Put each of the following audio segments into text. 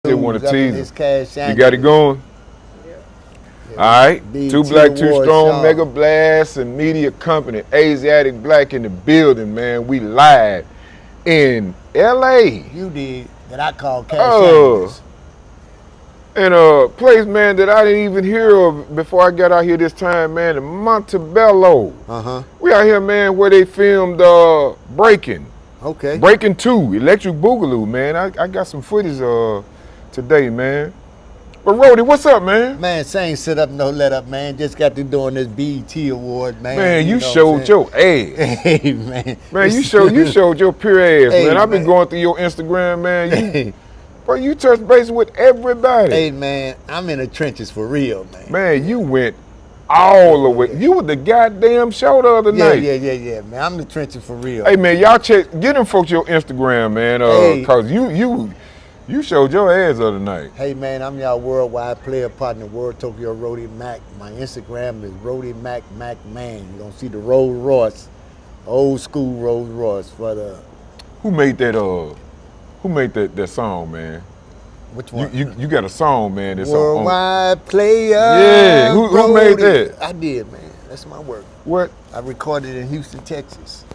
Still want to tease His cash him. You got it going? Yeah. All right. BET Too Black, Too Awards, Strong, y'all. Mega Blast, and Media Company. Aziatikk Blakk in the building, man. We live in L.A. You did that I call cash sandwiches. In a place, man, that I didn't even hear of before I got out here this time, man, in Montebello. We out here, man, where they filmed Breaking. Okay. Breaking 2, Electric Boogaloo, man. I got some footage today, man. But Roadie, what's up, man? Man, same sit up, no let up, man. Just got to doing this BET award, man. Man, you know showed your ass. Hey, man. Man, you showed your pure ass, Hey, man. I've been man. going through your Instagram, man. Bro, you touch base with everybody. Hey, man, I'm in the trenches for real, man. Man, you went all the way. You were the goddamn show the other night. Yeah, man. I'm in the trenches for real. Hey, man, y'all get them folks your Instagram, man, Hey. cause you showed your ass the other night. Hey, man, I'm y'all worldwide player partner, World Tokyo Roadie Mack. My Instagram is Roadie Mack Man. You're going to see the Rolls Royce, old school Rolls Royce for the... Who made that song, man? Which one? You got a song, man. That's Worldwide player. Yeah, who made that? I did, man. That's my work. What? I recorded in Houston, Texas.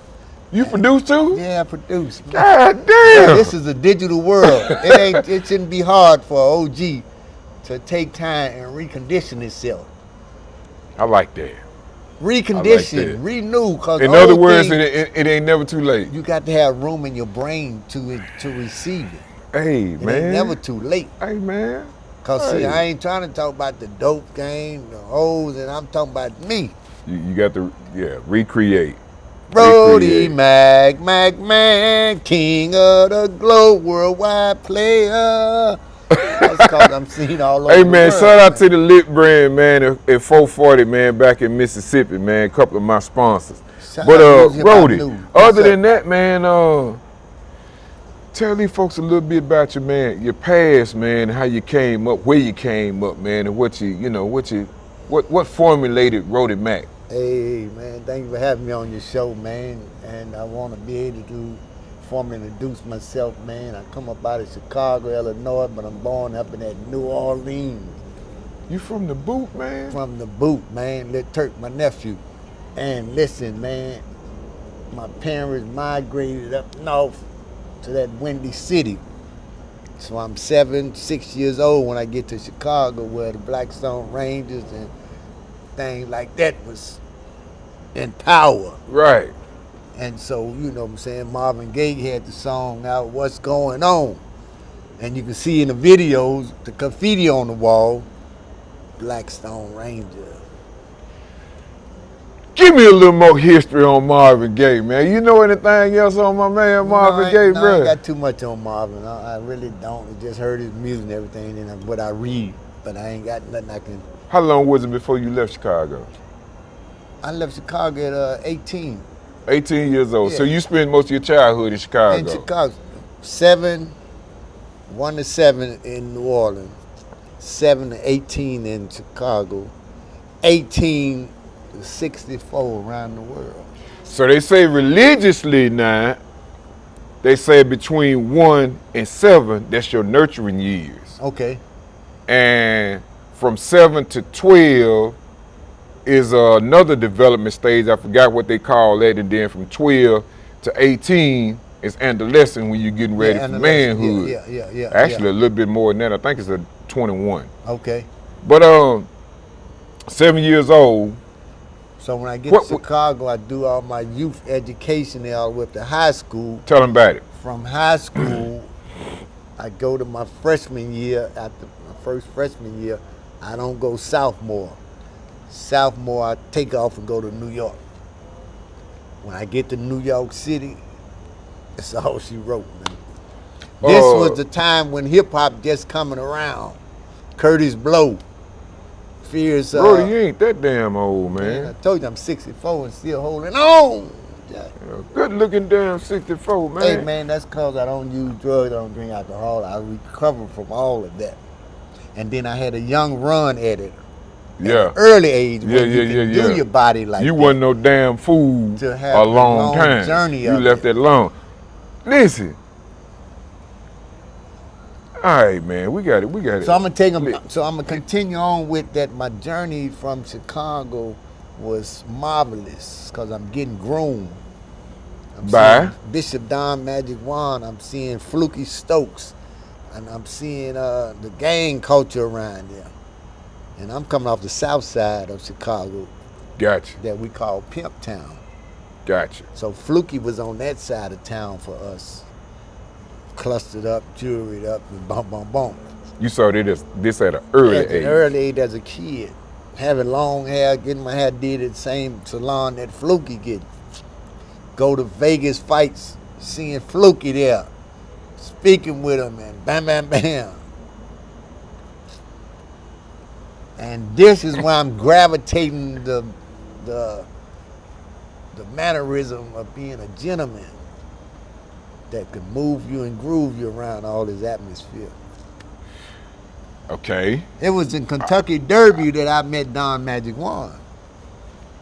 You produced too? Yeah, I produced. Man. God damn! Yeah, this is a digital world. It shouldn't be hard for an OG to take time and recondition itself. I like that. Recondition, renew. Cause in other words, it ain't never too late. You got to have room in your brain to receive it. Hey, It man. ain't never too late. Hey, man. Cause see, I ain't trying to talk about the dope game, the hoes, and I'm talking about me. You got to, recreate. Roadie Mack Man, king of the globe, worldwide player. That's cause I'm seen all over Hey, the man, world, shout out to the Lit brand, man, at 440, man, back in Mississippi, man. A couple of my sponsors. Shout But, out to Roadie, other than that, man, tell these folks a little bit about your, man, your past, man, how you came up, where you came up, man, and what formulated Roadie Mack. Hey, man, thank you for having me on your show, man. And I want to be able to formally introduce myself, man. I come up out of Chicago, Illinois, but I'm born up in that New Orleans. You from the boot, man? From the boot, man. Lil Turk, my nephew. And listen, man, my parents migrated up north to that Windy City. So I'm 6 years old when I get to Chicago, where the Blackstone Rangers and things like that was in power. Right. And so, you know what I'm saying, Marvin Gaye had the song out, What's Going On? And you can see in the videos, the graffiti on the wall, Blackstone Ranger. Give me a little more history on Marvin Gaye, man. You know anything else on my man Marvin Gaye, bro? I ain't got too much on Marvin. I really don't. I just heard his music and everything and what I read, but I ain't got nothing I can... How long was it before you left Chicago? I left Chicago at 18. 18 years old. Yeah. So you spent most of your childhood in Chicago. In Chicago. 1 to 7 in New Orleans, 7 to 18 in Chicago, 18 to 64 around the world. So they say religiously now, they say between 1 and 7, that's your nurturing years. Okay. And from 7 to 12 is another development stage. I forgot what they call that. And then from 12 to 18 is adolescent, when you're getting ready for manhood. Yeah. Actually, a little bit more than that. I think it's a 21. Okay. But 7 years old. So when I get to Chicago, I do all my youth education there with the high school. Tell them about it. From high school, I go to my freshman year. After my first freshman year, I don't go sophomore. Sophomore, I take off and go to New York. When I get to New York City, that's all she wrote, man. This was the time when hip-hop just coming around. Curtis Blow, Fierce. Roadie, you ain't that damn old, man. I told you I'm 64 and still holding on. Good looking damn 64, man. Hey, man, that's because I don't use drugs, I don't drink alcohol. I recovered from all of that. And then I had a young run editor. Yeah. Early age, when you can do your body like you that. wasn't no damn fool To have a long time. Journey you left that alone. Listen, All right, man. We got it. We got it. So I'm gonna take them. So I'm gonna continue on with that. My journey from Chicago was marvelous because I'm getting groomed. I'm Bye. seeing Bishop Don Magic Juan. I'm seeing Fluky Stokes, and I'm seeing the gang culture around there. And I'm coming off the south side of Chicago Gotcha. that we call Pimp Town. Gotcha. So Fluky was on that side of town for us, clustered up, jewelried up, and boom, boom, boom. You saw this at an early At age. an early age as a kid, having long hair, getting my hair did at the same salon that Fluky get. Go to Vegas fights, seeing Fluky there, speaking with him, and bam, bam, bam. And this is why I'm gravitating the mannerism of being a gentleman that could move you and groove you around all this atmosphere. Okay. It was in Kentucky Derby that I met Don Magic Juan.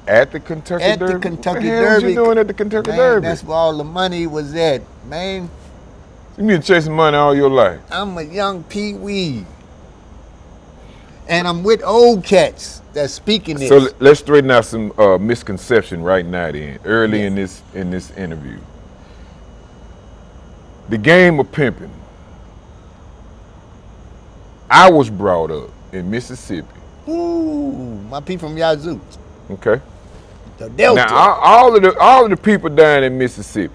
At the Kentucky At Derby? the Kentucky what the hell Derby. Was you doing at the Kentucky Man, Derby? that's where all the money was at, man. You been chasing money all your life. I'm a young pee-wee. And I'm with old cats that's speaking this. So let's straighten out some misconception right now then, early in this interview. The game of pimping. I was brought up in Mississippi. Ooh, my people from Yazoo. Okay. The Delta. Now all of the people down in Mississippi.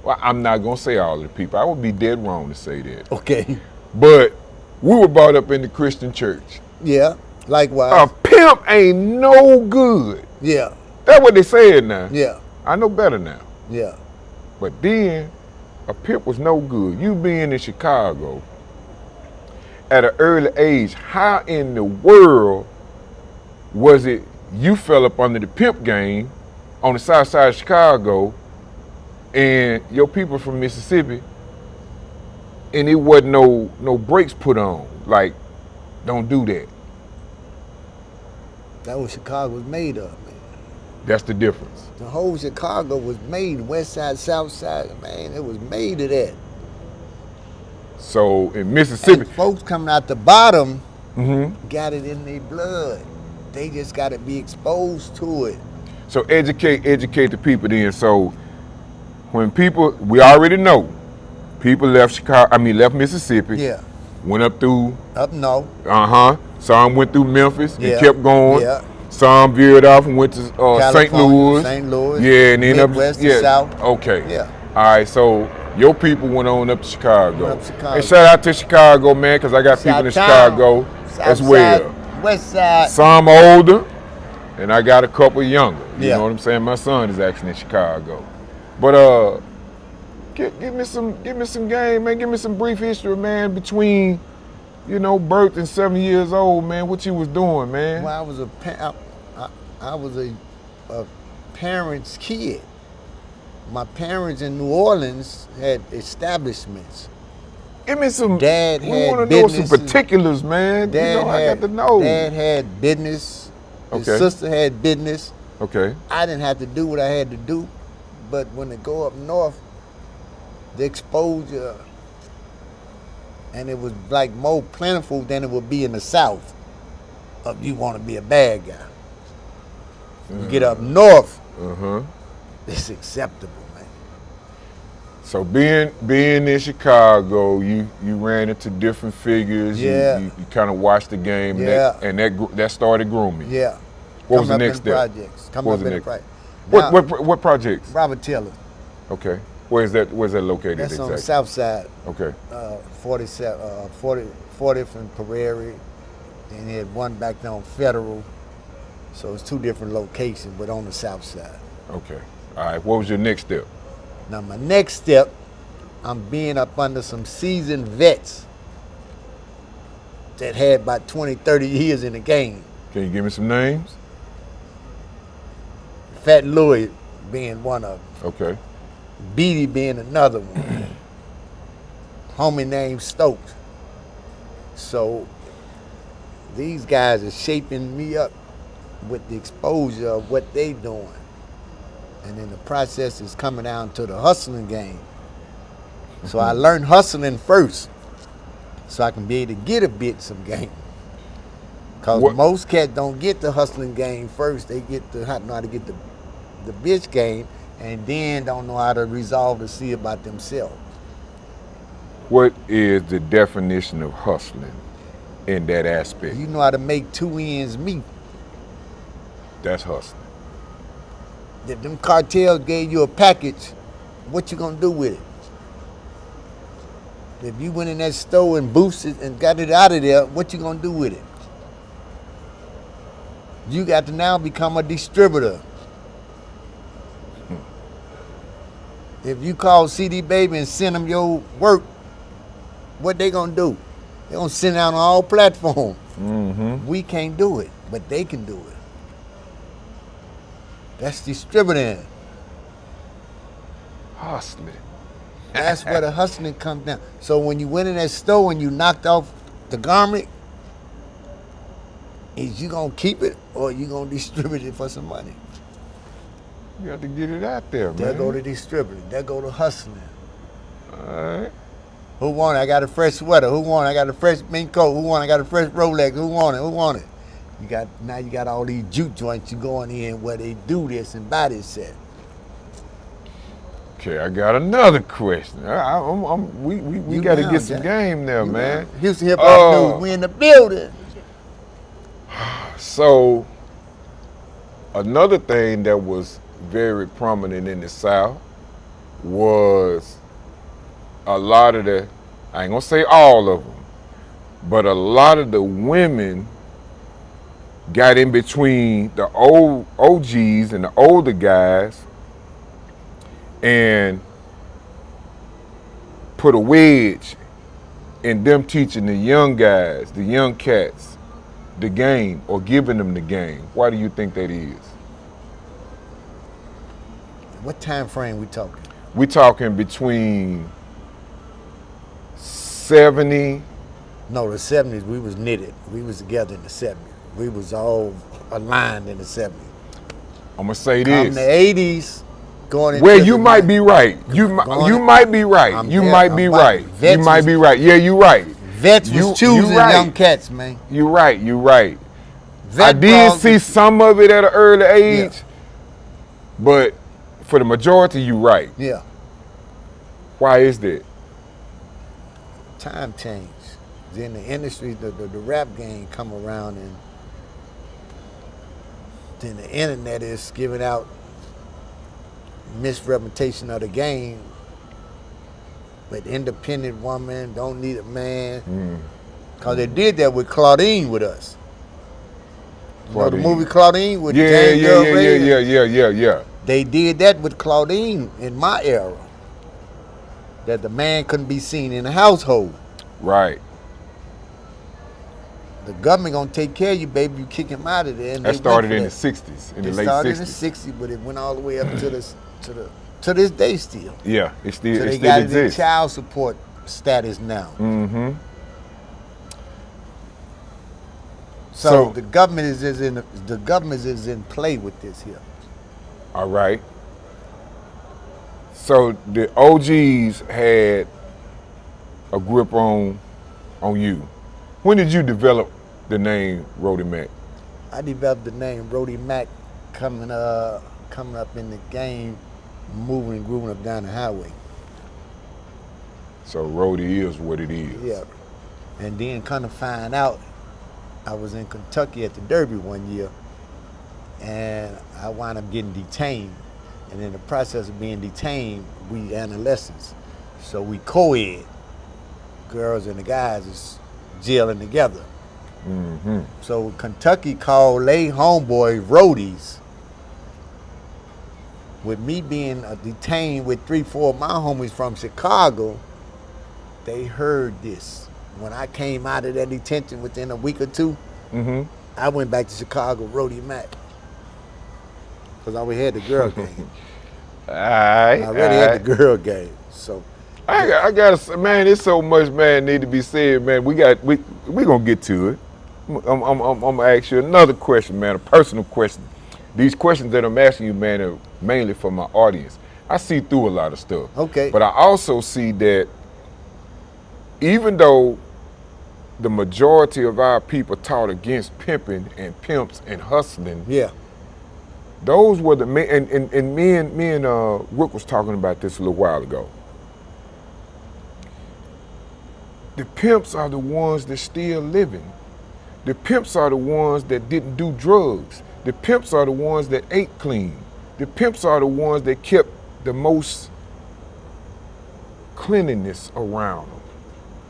Well, I'm not gonna say all of the people. I would be dead wrong to say that. Okay. But we were brought up in the Christian church. Yeah, likewise. A pimp ain't no good. Yeah, That's what they said now. yeah, I know better now. yeah. But then, a pimp was no good. You being in Chicago at an early age, how in the world was it you fell up under the pimp game on the south side of Chicago and your people from Mississippi and it wasn't no brakes put on? Like, don't do that. That was Chicago was made of, man. That's the difference. The whole Chicago was made, west side, south side, man, it was made of that. So in Mississippi, And folks coming out the bottom mm-hmm. got it in their blood. They just got to be exposed to it. So educate the people then. So when people, we already know, people left left Mississippi. Yeah. Went up through. Up north. Some went through Memphis and Yeah. kept going. Yeah. Some veered off and went to St. California, Louis. St. Louis. Yeah, and then Midwest to South. Okay. Yeah. All right. So your people went on up to Chicago. Went up to Chicago. And shout out to Chicago, man, because I got people in South-town, Chicago South as side, well. West side. Some older, and I got a couple younger. You Yeah. know what I'm saying? My son is actually in Chicago. But give me some game, man. Give me some brief history, man, between, birth and 7 years old, man. What you was doing, man? Well, I was a parent's kid. My parents in New Orleans had establishments. Give me some. Dad we had want to know business. some particulars, man. I got to know. Dad had business. His Okay. sister had business. Okay. I didn't have to do what I had to do, but when they go up north, the exposure, and it was like more plentiful than it would be in the South. Of you want to be a bad guy. You get up north, it's acceptable, man. So being in Chicago, you ran into different figures. Yeah. You kind of watched the game. Yeah. And that started grooming. Yeah. What was the Coming next up in step? projects. What Coming was up the in next? projects. What projects? Robert Taylor. Okay. Where's that located That's exactly? on the south side. Okay. 40th and Prairie. And he had one back there on Federal. So it's two different locations, but on the south side. Okay. All right. What was your next step? Now my next step, I'm being up under some seasoned vets that had about 20, 30 years in the game. Can you give me some names? Fat Louie being one of them. Okay. Beatty being another one. Homie named Stokes. So these guys are shaping me up with the exposure of what they doing. And then the process is coming down to the hustling game. So I learned hustling first. so I can be able to get a bit some game. Because What- most cats don't get the hustling game first. They get the know how to get the bitch game, and then don't know how to resolve to see about themselves. What is the definition of hustling in that aspect? You know how to make 2 ends meet. That's hustling. If them cartels gave you a package, what you gonna do with it? If you went in that store and boosted and got it out of there, what you gonna do with it? You got to now become a distributor. If you call CD Baby and send them your work, what they gonna do? They gonna send it out on all platforms. Mm-hmm. We can't do it, but they can do it. That's distributing. Hustling. That's where the hustling comes down. So when you went in that store and you knocked off the garment, is you gonna keep it or you gonna distribute it for some money? You got to get it out there, man. There go the distributing. There go the hustling. All right. Who want it? I got a fresh sweater. Who want it? I got a fresh mink coat. Who want it? I got a fresh Rolex. Who want it? Who want it? Now you got all these juke joints you going in where they do this and buy this set. Okay, I got another question. We got to get some game there, man. Houston Hip Hop News. We in the building. So, another thing that was very prominent in the South was a lot of the, I ain't gonna say all of them, but a lot of the women got in between the old OGs and the older guys and put a wedge in them teaching the young guys, the young cats, the game or giving them the game. Why do you think that is? What time frame we talking? We talking between 70. No, the 70s, we was knitted. We was together in the 70s. We was all aligned in the 70s. I'm gonna say Come this. the 80s, going into Well, the you might be right. You might be right. I'm You there. might be I'm right. right. You Vets might was- be right. Yeah, you right. Vets was choosing right. young cats, man. You right. You right. Vet I did brought- see some of it at an early age, but for the majority, you right. Yeah, Why is that? time change. Then the industry, the rap game come around, and then the internet is giving out misrepresentation of the game. But independent woman don't need a man. Cause they did that with Claudine with us. You know the Claudine. movie Claudine with Yeah, James yeah, Earl yeah, Ray? yeah. They did that with Claudine in my era. That the man couldn't be seen in the household. Right. The government gonna take care of you, baby. You kick him out of there. And That they started went in for the that. 60s, in the It late started 60s. in the 60s, but it went all the way up to this day still. Yeah, it still, So it they still got it in exists. child support status now. Mm-hmm. So the government is in play with this here. All right. So the OGs had a grip on you. When did you develop the name Roadie Mack? I developed the name Roadie Mack coming up in the game, moving and grooving up down the highway. So Roadie is what it is. Yeah. And then kind of find out, I was in Kentucky at the Derby one year, and I wound up getting detained. And in the process of being detained, we adolescents. So we co-ed. Girls and the guys is jailing together. Mm-hmm. So Kentucky called they homeboys roadies. With me being detained with 3-4 of my homies from Chicago, they heard this. When I came out of that detention within a week or two, Mm-hmm. I went back to Chicago, Roadie Mack. Because I already had the girl game. All right. I already had the girl game. So I gotta, man, it's so much, man, need to be said, man. We gonna get to it. I'm gonna ask you another question, man, a personal question. These questions that I'm asking you, man, are mainly for my audience. I see through a lot of stuff. Okay. But I also see that even though the majority of our people taught against pimping and pimps and hustling. Yeah. Those were the men, and me and Rick was talking about this a little while ago. The pimps are the ones that still living. The pimps are the ones that didn't do drugs. The pimps are the ones that ate clean. The pimps are the ones that kept the most cleanliness around them.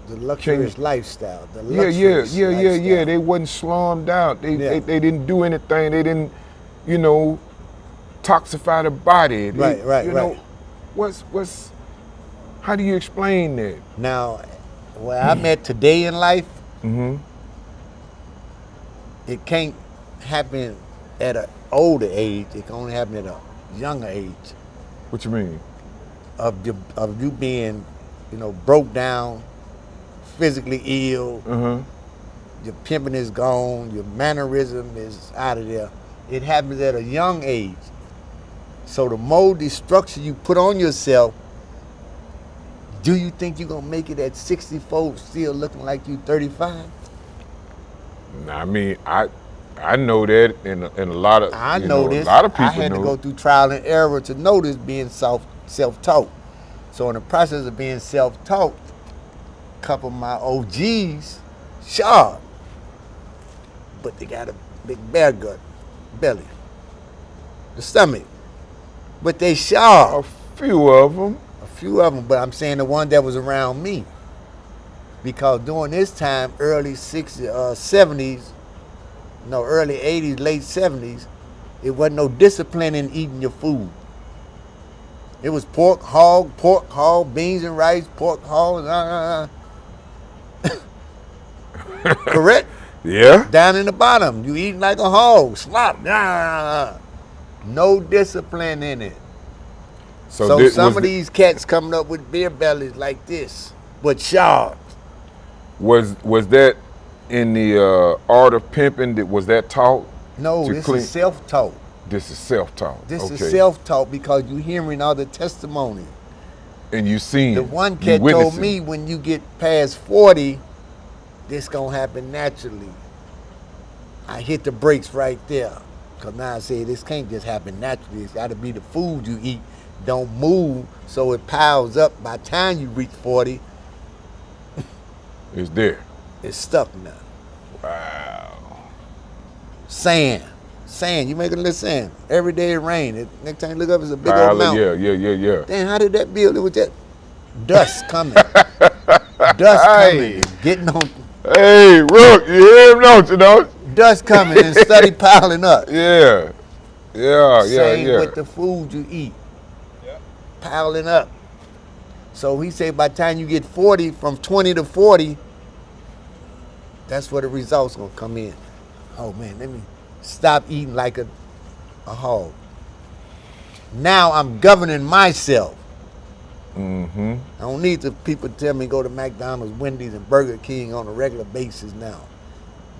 The luxurious lifestyle. The Yeah. lifestyle. They wasn't slummed out. They didn't do anything. They didn't, toxify the body. Right. What's how do you explain that? Now, where I'm at today in life, Mm-hmm. it can't happen at an older age. It can only happen at a younger age What you mean? of you being, broke down, physically ill. Uh-huh. Your pimping is gone. Your mannerism is out of there. It happens at a young age. So the more destruction you put on yourself, do you think you're gonna make it at 64 still looking like you 35? I mean, I know that, and a lot of I know this. A lot of people I had know. to go through trial and error to know this being self-taught. So in the process of being self-taught, a couple of my OGs, sharp, but they got a big bear gut, belly, the stomach, but they sharp. A few of them. A few of them, but I'm saying the one that was around me. Because during this time, early 60s, 70s, early 80s, late 70s, it wasn't no discipline in eating your food. It was pork, hog, beans and rice, pork, hog, correct? Yeah. Down in the bottom, you eating like a hog, slop, no discipline in it. So this some of these cats coming up with beer bellies like this, but sharp. was that in the art of pimping? Was that taught? No, to this clean? is self-taught. This is self-taught. This okay. is self-taught because you hearing other testimony. And you seen. The one you cat told witnessing. me when you get past 40, this gonna happen naturally. I hit the brakes right there. Cause now I say this can't just happen naturally. It's gotta be the food you eat. Don't move so it piles up. By the time you reach 40, It's there. it's stuck now. Wow. Sand. You make a little sand. Every day it rain. Next time you look up, it's a big Pile old of- mountain. Yeah. Damn, how did that build? It was just dust coming. Dust coming. And getting on. Hey, Rook, you hear him, don't you? Don't? Dust coming and steady piling up. Yeah. Same with the food you eat. Piling up. So he said by the time you get 40, from 20 to 40, that's where the results gonna come in. Oh man, let me stop eating like a hog. Now I'm governing myself. Mm-hmm. I don't need the people to tell me go to McDonald's, Wendy's, and Burger King on a regular basis now.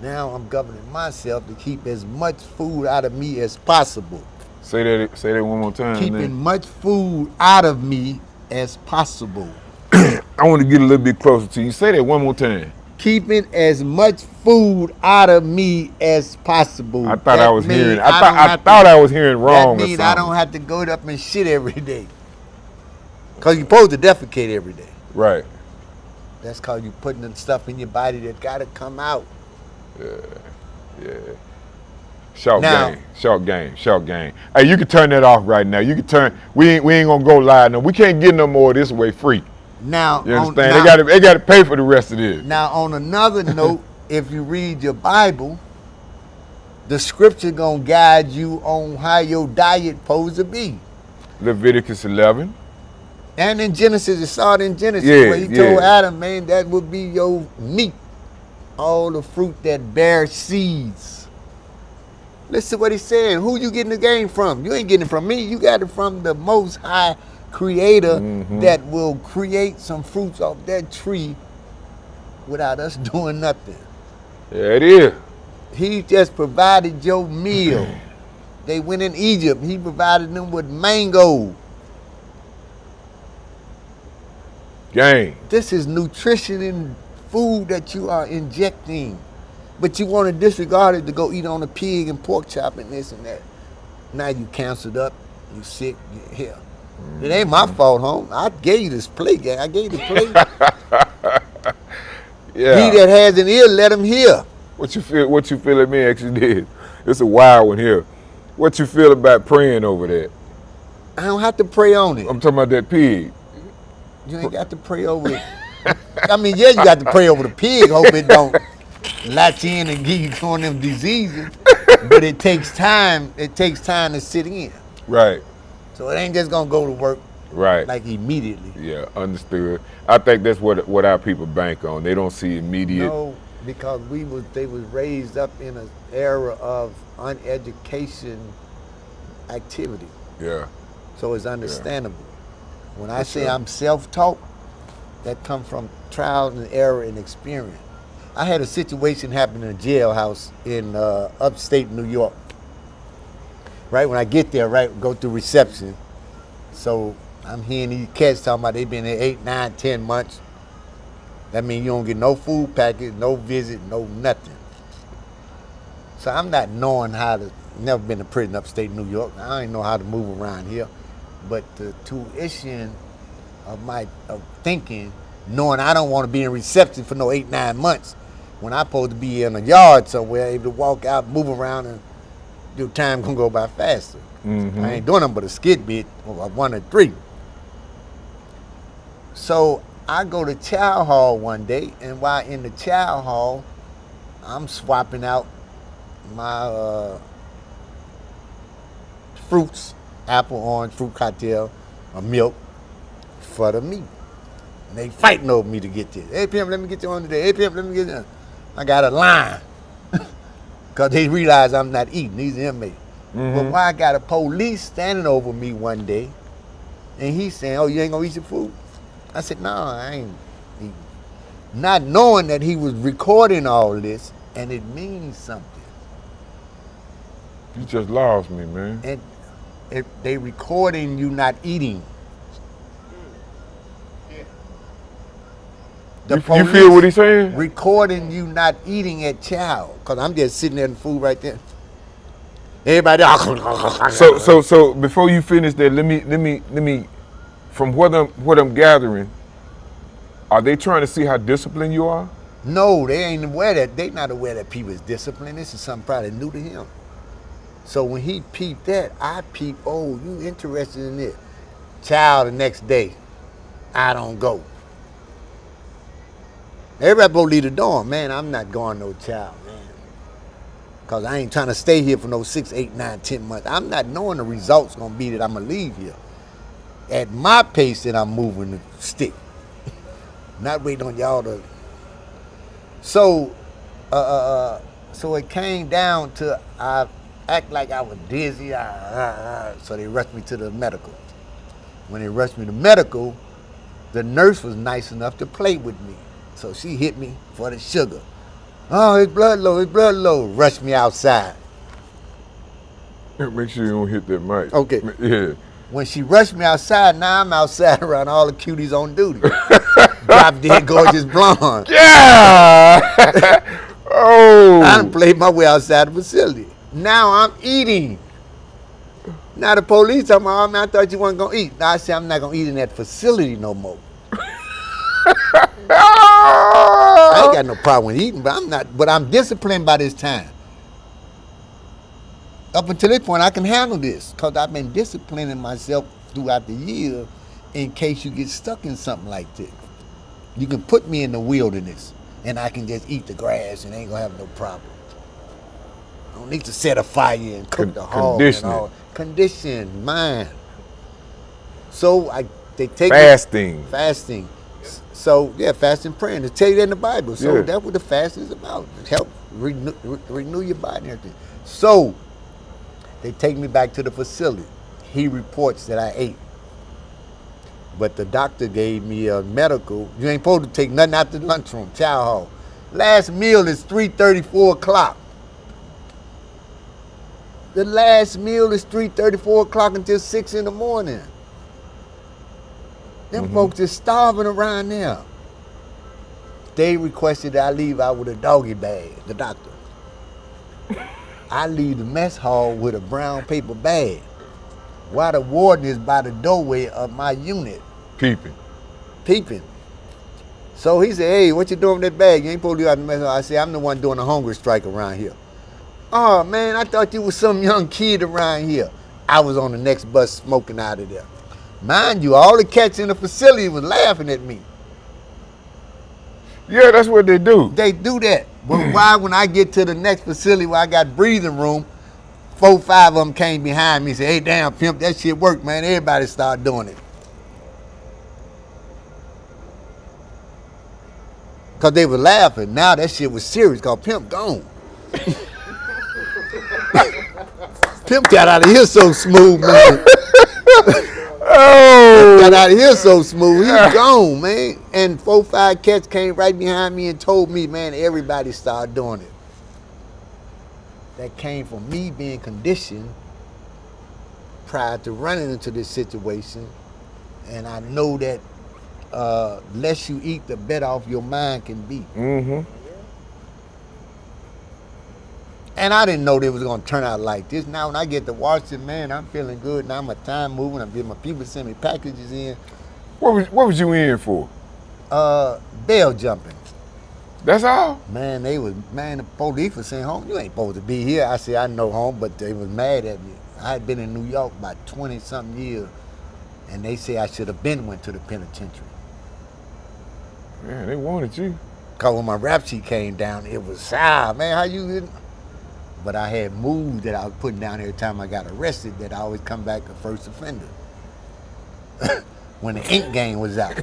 Now I'm governing myself to keep as much food out of me as possible. Say that one more time. Keeping man. much food out of me as possible. I want to get a little bit closer to you. Say that one more time. Keeping as much food out of me as possible. I thought I was hearing. I I thought I was hearing wrong. That or means something. I don't have to go up and shit every day. Cause you're supposed to defecate every day. Right. That's cause you putting the stuff in your body that gotta come out. Yeah. Short Now- game. Hey, you can turn that off right now. You can turn. We ain't gonna go live no. We can't get no more of this way free. Now, You understand? They gotta pay for the rest of this. Now, on another note, if you read your Bible, the scripture gonna guide you on how your diet supposed to be. Leviticus 11. And in Genesis, it started in Genesis Yeah, where he yeah. told Adam, man, that would be your meat. All the fruit that bears seeds. Listen to what he said. Who you getting the game from? You ain't getting it from me. You got it from the Most High Creator that will create some fruits off that tree without us doing nothing. Yeah, it is. He just provided your meal. They went in Egypt. He provided them with mango. Gang. This is nutrition in food that you are injecting. But you want to disregard it to go eat on a pig and pork chop and this and that. Now you canceled up, you sick, you here. It ain't my fault, home. I gave you this plate. I gave you the plate. Yeah. He that has an ear, let him hear. What you feel? What you feel? Let me actually did. It's a wild one here. What you feel about praying over that? I don't have to pray on it. I'm talking about that pig. You ain't got to pray over it. I mean, yeah, you got to pray over the pig. Hope it don't latch in and give you one of them diseases. But it takes time. It takes time to sit in. Right. So it ain't just gonna go to work Right. like immediately. Yeah, understood. I think that's what our people bank on. They don't see immediate. No, because they was raised up in an era of uneducation activity. Yeah. So it's understandable. When I For say sure. I'm self-taught, that come from trial and error and experience. I had a situation happen in a jailhouse in upstate New York. Right when I get there, go through reception. So I'm hearing these cats talking about they been there 8, 9, 10 months. That means you don't get no food package, no visit, no nothing. So I'm not knowing how to, never been to prison upstate New York. I ain't know how to move around here. But the tuition of thinking, knowing I don't want to be in reception for no 8, 9 months, when I'm supposed to be in a yard somewhere, able to walk out, move around, and your time gonna go by faster. Mm-hmm. I ain't doing nothing but a skid bit, or 1 or 3. So I go to chow hall one day, and while in the chow hall, I'm swapping out my fruits, apple, orange, fruit cocktail, or milk for the meat. And they fighting over me to get this. Hey, pimp, let me get you on today. Hey, pimp, let me get you. I got a line. Because they realize I'm not eating. These inmates. Mm-hmm. But why I got a police standing over me one day, and he's saying, oh, you ain't gonna eat your food? I said, no, I ain't eating. Not knowing that he was recording all this, and it means something. You just lost me, man. And they recording you not eating. The You feel what he's saying? recording you not eating at chow, because I'm just sitting there in the food right there. Everybody. So before you finish that, let me, from what I'm gathering, are they trying to see how disciplined you are? No, they ain't aware that. They not aware that people is disciplined. This is something probably new to him. So when he peeped that, I peeped, oh, you interested in it. Chow the next day, I don't go. Everybody go leave the door. Man, I'm not going no chow, man. Because I ain't trying to stay here for no 6, 8, 9, 10 months. I'm not knowing the results going to be that I'm going to leave here. At my pace that I'm moving the stick. Not waiting on y'all to. So it came down to I act like I was dizzy. So they rushed me to the medical. When they rushed me to medical, the nurse was nice enough to play with me. So she hit me for the sugar. Oh, his blood low, his blood low. Rushed me outside. Make sure you don't hit that mic. Okay. Yeah. When she rushed me outside, now I'm outside around all the cuties on duty. Drop dead gorgeous blonde. Yeah. Oh. I done played my way outside the facility. Now I'm eating. Now the police talking about, oh, man, I thought you weren't gonna eat. Now I said I'm not gonna eat in that facility no more. I ain't got no problem with eating, but I'm disciplined by this time. Up until this point, I can handle this because I've been disciplining myself throughout the year in case you get stuck in something like this. You can put me in the wilderness and I can just eat the grass and ain't gonna have no problem. I don't need to set a fire and cook the hog and all. Condition, mind. So they take fasting. Fasting. So yeah, fasting, praying. They tell you that in the Bible. So that's what the fasting is about. Help renew your body and everything. So they take me back to the facility. He reports that I ate. But the doctor gave me a medical. You ain't supposed to take nothing out the lunchroom, chow hall. Last meal is 3:30, 4 o'clock. The last meal is 3:30, 4 o'clock until 6 in the morning. Them folks is starving around there. They requested that I leave out with a doggy bag, the doctor. I leave the mess hall with a brown paper bag while the warden is by the doorway of my unit. Peeping. So he said, hey, what you doing with that bag? You ain't supposed to be out the mess hall. I said, I'm the one doing a hunger strike around here. Oh, man, I thought you was some young kid around here. I was on the next bus smoking out of there. Mind you, all the cats in the facility was laughing at me. Yeah, that's what they do. They do that. But why when I get to the next facility where I got breathing room, 4, 5 of them came behind me and said, hey, damn, pimp, that shit worked, man. Everybody started doing it. Because they were laughing. Now that shit was serious because Pimp gone. Pimp got out of here so smooth, man. Oh, Got out of here so smooth. He gone, man. And 4, 5 cats came right behind me and told me, man, everybody started doing it. That came from me being conditioned prior to running into this situation. And I know that less you eat, the better off your mind can be. Mm-hmm. And I didn't know they was gonna turn out like this. Now when I get to Washington, man, I'm feeling good. Now my time moving. I'm getting my people send me packages in. What was you in for? Bail jumping. That's all? Man, the police was saying, home, you ain't supposed to be here. I said, I know, home, but they was mad at me. I had been in New York about 20-something years, and they say I should have went to the penitentiary. Man, they wanted you. Cause when my rap sheet came down, it was, man, how you... But I had moves that I was putting down every time I got arrested that I always come back a first offender. When the ink game was out.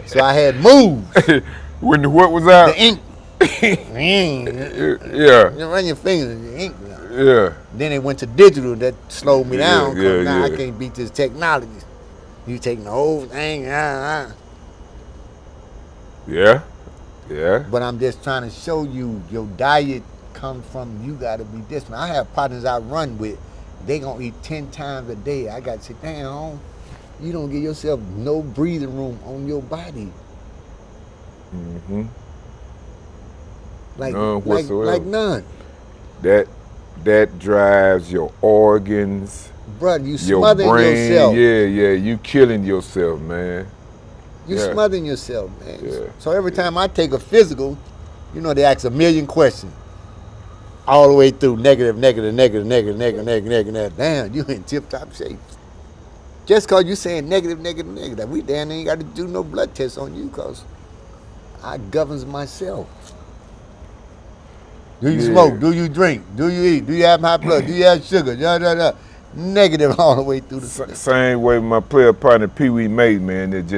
So I had moves. When the what was out? The ink. Yeah. You run your fingers in the ink. Yeah. Then it went to digital. That slowed me down. Yeah, Now yeah. I can't beat this technology. You taking the whole thing. Yeah. Yeah. But I'm just trying to show you your diet comes from you got to be disciplined. I have partners I run with. They going to eat 10 times a day. I got to sit down. You don't give yourself no breathing room on your body. Mm-hmm. Like, none whatsoever. Like none. That drives your organs. Bruh, you your smothering brain. yourself. Yeah. You killing yourself, man. You smothering yourself, man. Yeah. So every time I take a physical, you know, they ask a million questions. All the way through negative. Damn, you in tip-top shape. Just because you saying negative. We damn ain't got to do no blood tests on you because I governs myself. Do you smoke? Do you drink? Do you eat? Do you have high blood? Do you have sugar? Negative all the way through the same way my player partner Pee Wee May, man, that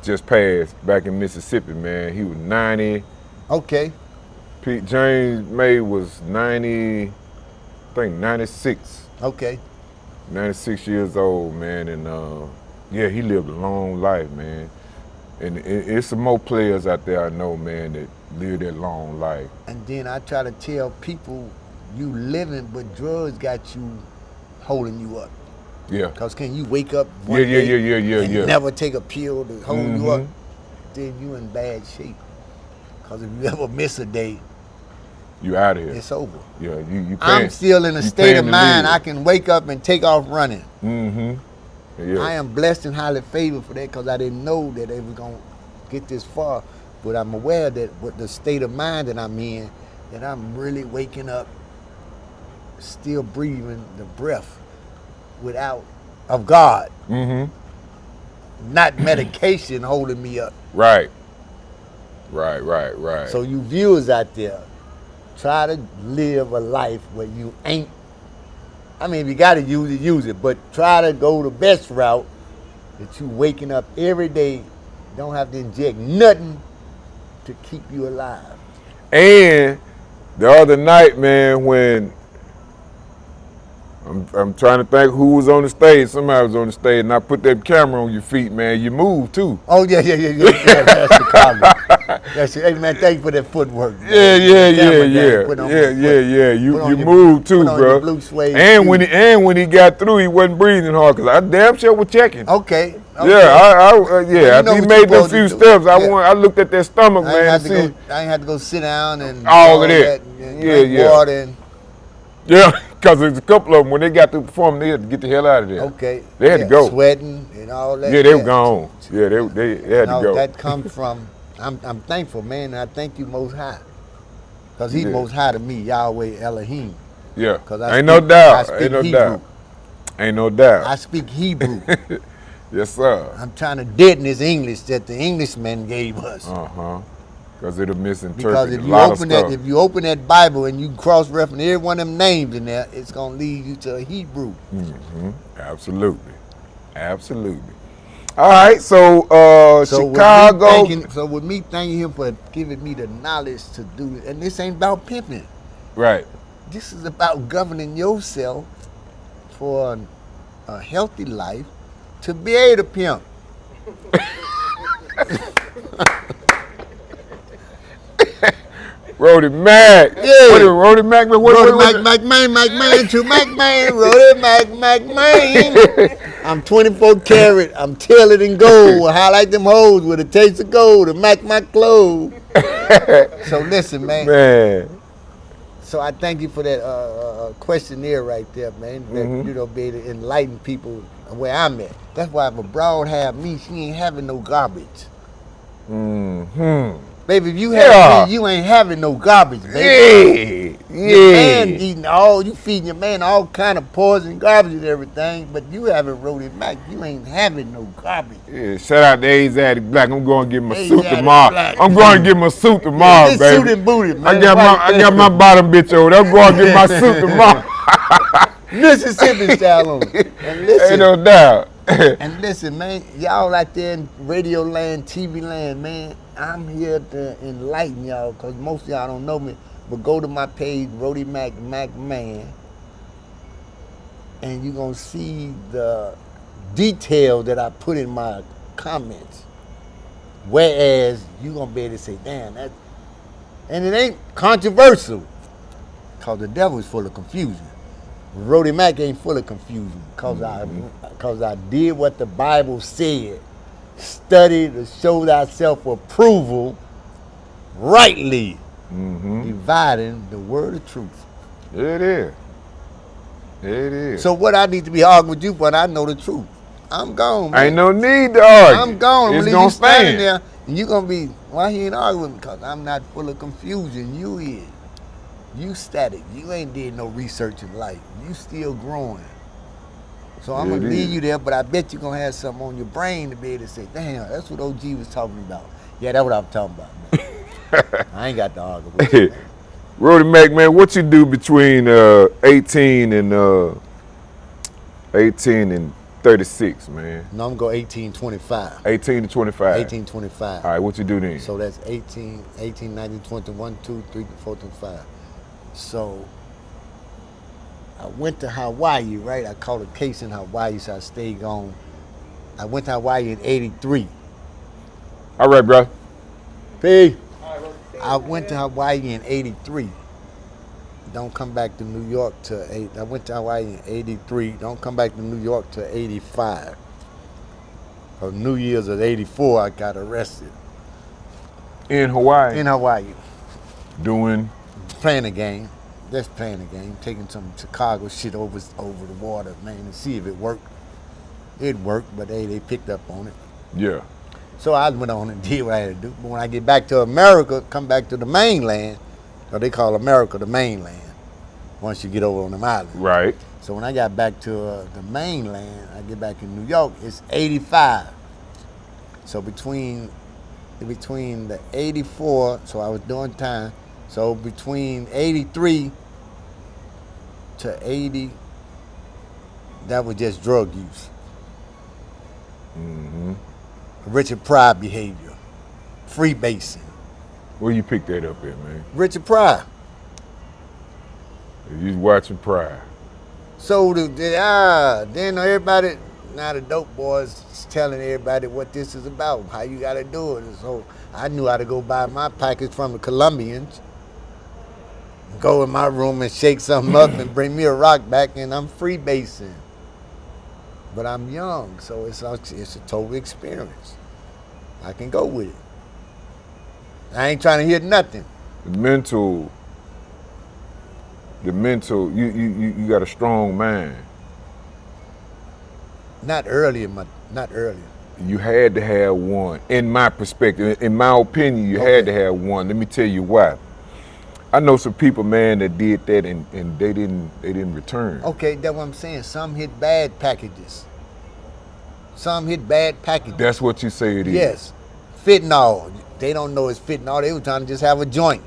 just passed back in Mississippi, man. He was 90. Okay. James May was 90, I think 96. Okay. 96 years old, man, and he lived a long life, man. And it's some more players out there I know, man, that live that long life. And then I try to tell people, you living, but drugs got you holding you up. Yeah. Because can you wake up one day and never take a pill to hold you up, then you in bad shape. Because if you ever miss a day, you out of here. It's over. Yeah, you I'm still in a state of mind I can wake up and take off running. Mm-hmm. Yeah. I am blessed and highly favored for that because I didn't know that they was going to get this far. But I'm aware that with the state of mind that I'm in, that I'm really waking up, still breathing the breath of God. Mm-hmm. Not medication holding me up. Right. So you viewers out there, try to live a life where you ain't, I mean, if you got to use it, but try to go the best route that you waking up every day, don't have to inject nothing to keep you alive. And the other night, man, when I'm trying to think who was on the stage. Somebody was on the stage, and I put that camera on your feet, man. You move too. Oh yeah. That's Chicago. That's it. Hey man, thank you for that footwork. Man. Yeah. You You move too, put on bro. your blue suede And shoes. when he got through, he wasn't breathing hard because I damn sure was checking. Okay. Yeah, you know after he what made you those supposed to few do. steps, Yeah. I looked at that stomach, I man, ain't to see. I ain't had to go sit down and All of that. and Yeah, drink yeah. water and Yeah, because there's a couple of them, when they got through performing, they had to get the hell out of there. okay. They had to go. Sweating and all that. Yeah, they were gone. Yeah, they had to No, go. that comes from. I'm thankful, man, and I thank you Most High, because He's Yeah. Most High to me, Yahweh Elohim. Yeah, 'Cause I ain't no speak- doubt. I speak Ain't no Hebrew. doubt. Ain't no doubt. I speak Hebrew. Yes, sir. I'm trying to deaden this English that the Englishman gave us. Because it'll misinterpret Because a lot of stuff. if you open that Bible and you cross-reference every one of them names in there, it's gonna lead you to a Hebrew. Absolutely. All right, so Chicago. With me thanking him for giving me the knowledge to do it, and this ain't about pimping. Right. This is about governing yourself for a healthy life to be able to pimp. Roadie Mack. Yeah. What is Roadie Mack? Roadie Mack, to Mack, Roadie Mack. I'm 24 karat. I'm tailored in gold. Highlight them hoes with a taste of gold to match my clothes. So listen, man. So I thank you for that questionnaire right there, man. That, be able to enlighten people where I'm at. That's why if a broad have me, she ain't having no garbage. Baby, if you have me, you ain't having no garbage, baby. Your man eating you feeding your man all kind of poison, garbage and everything, but you haven't Roadie Mack. You ain't having no garbage. Yeah, shout out to Aziatikk Blakk. I'm going to get my suit Aziatikk tomorrow. Blakk. I'm going to get my suit tomorrow, This baby. suit and booty, man. I got my bottom bitch over there. I'm going to get my suit tomorrow. Mississippi style on it. And listen, Ain't no doubt. and listen, man, y'all out there in radio land, TV land, man, I'm here to enlighten y'all, because most of y'all don't know me, but go to my page, Roadie Mack, Man, and you're going to see the detail that I put in my comments. Whereas you're going to be able to say, damn, that, and it ain't controversial, because the devil is full of confusion. Roadie Mack ain't full of confusion, because I did what the Bible said. Study to show thyself approval, rightly dividing the word of truth. It is. So what I need to be arguing with you for, I know the truth. I'm gone, man. Ain't no need to argue. I'm gone. It's I'm gonna you standing stand. there, and you're gonna be, why he ain't arguing with me? Because I'm not full of confusion. You is. You static. You ain't did no research in life. You still growing. So I'm going to leave you there, but I bet you're going to have something on your brain to be able to say, damn, that's what OG was talking about. Yeah, that's what I'm talking about, man. I ain't got to argue with you, man. Roadie Mack, man, what you do between 18 and 36, man? No, I'm going to go 1825. 18 to 25. 1825. All right, what you do then? So that's 18, 19, 20, 1, 2, 3, 4, 5. So I went to Hawaii, right? I caught a case in Hawaii, so I stayed gone. I went to Hawaii in 83. All right, bro. P. I went to Hawaii in 83. Don't come back to New York to 8. I went to Hawaii in 83. Don't come back to New York to 85. For New Year's of 84, I got arrested. In Hawaii? In Hawaii. Doing? Playing a game. Just playing a game. Taking some Chicago shit over the water, man, to see if it worked. It worked, but they picked up on it. Yeah. So I went on and did what I had to do. But when I get back to America, come back to the mainland, or they call America the mainland, once you get over on them islands. Right. So when I got back to the mainland, I get back in New York, it's 85. So between the 84, so I was doing time, so between 83 to 80, that was just drug use. Richard Pryor behavior, freebasing. Where you pick that up at, man? Richard Pryor. You was watching Pryor. So then everybody, now the dope boys is telling everybody what this is about, how you gotta do it. And so I knew how to go buy my package from the Colombians, go in my room and shake something up and bring me a rock back, and I'm freebasing. But I'm young, so it's a total experience. I can go with it. I ain't trying to hear nothing. The mental, you got a strong mind. Not earlier. You had to have one. In my perspective, in my opinion, you had to have one. Let me tell you why. I know some people, man, that did that and they didn't return. Okay, that's what I'm saying. Some hit bad packages. That's what you say it is. Yes. Fentanyl. They don't know it's fentanyl. They were trying to just have a joint.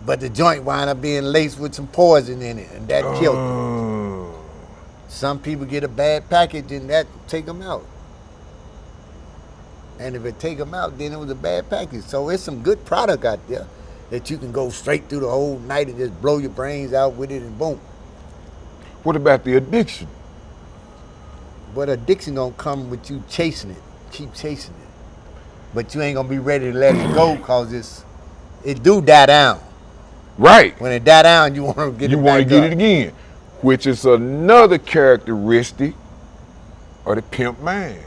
But the joint wound up being laced with some poison in it, and that killed them. Some people get a bad package and that take them out. And if it take them out, then it was a bad package. So it's some good product out there that you can go straight through the whole night and just blow your brains out with it and boom. What about the addiction? But addiction gonna come with you chasing it. Keep chasing it. But you ain't gonna be ready to let it go because it do die down. Right. When it die down, you wanna get it back up. You wanna get it again, which is another characteristic of the pimp man.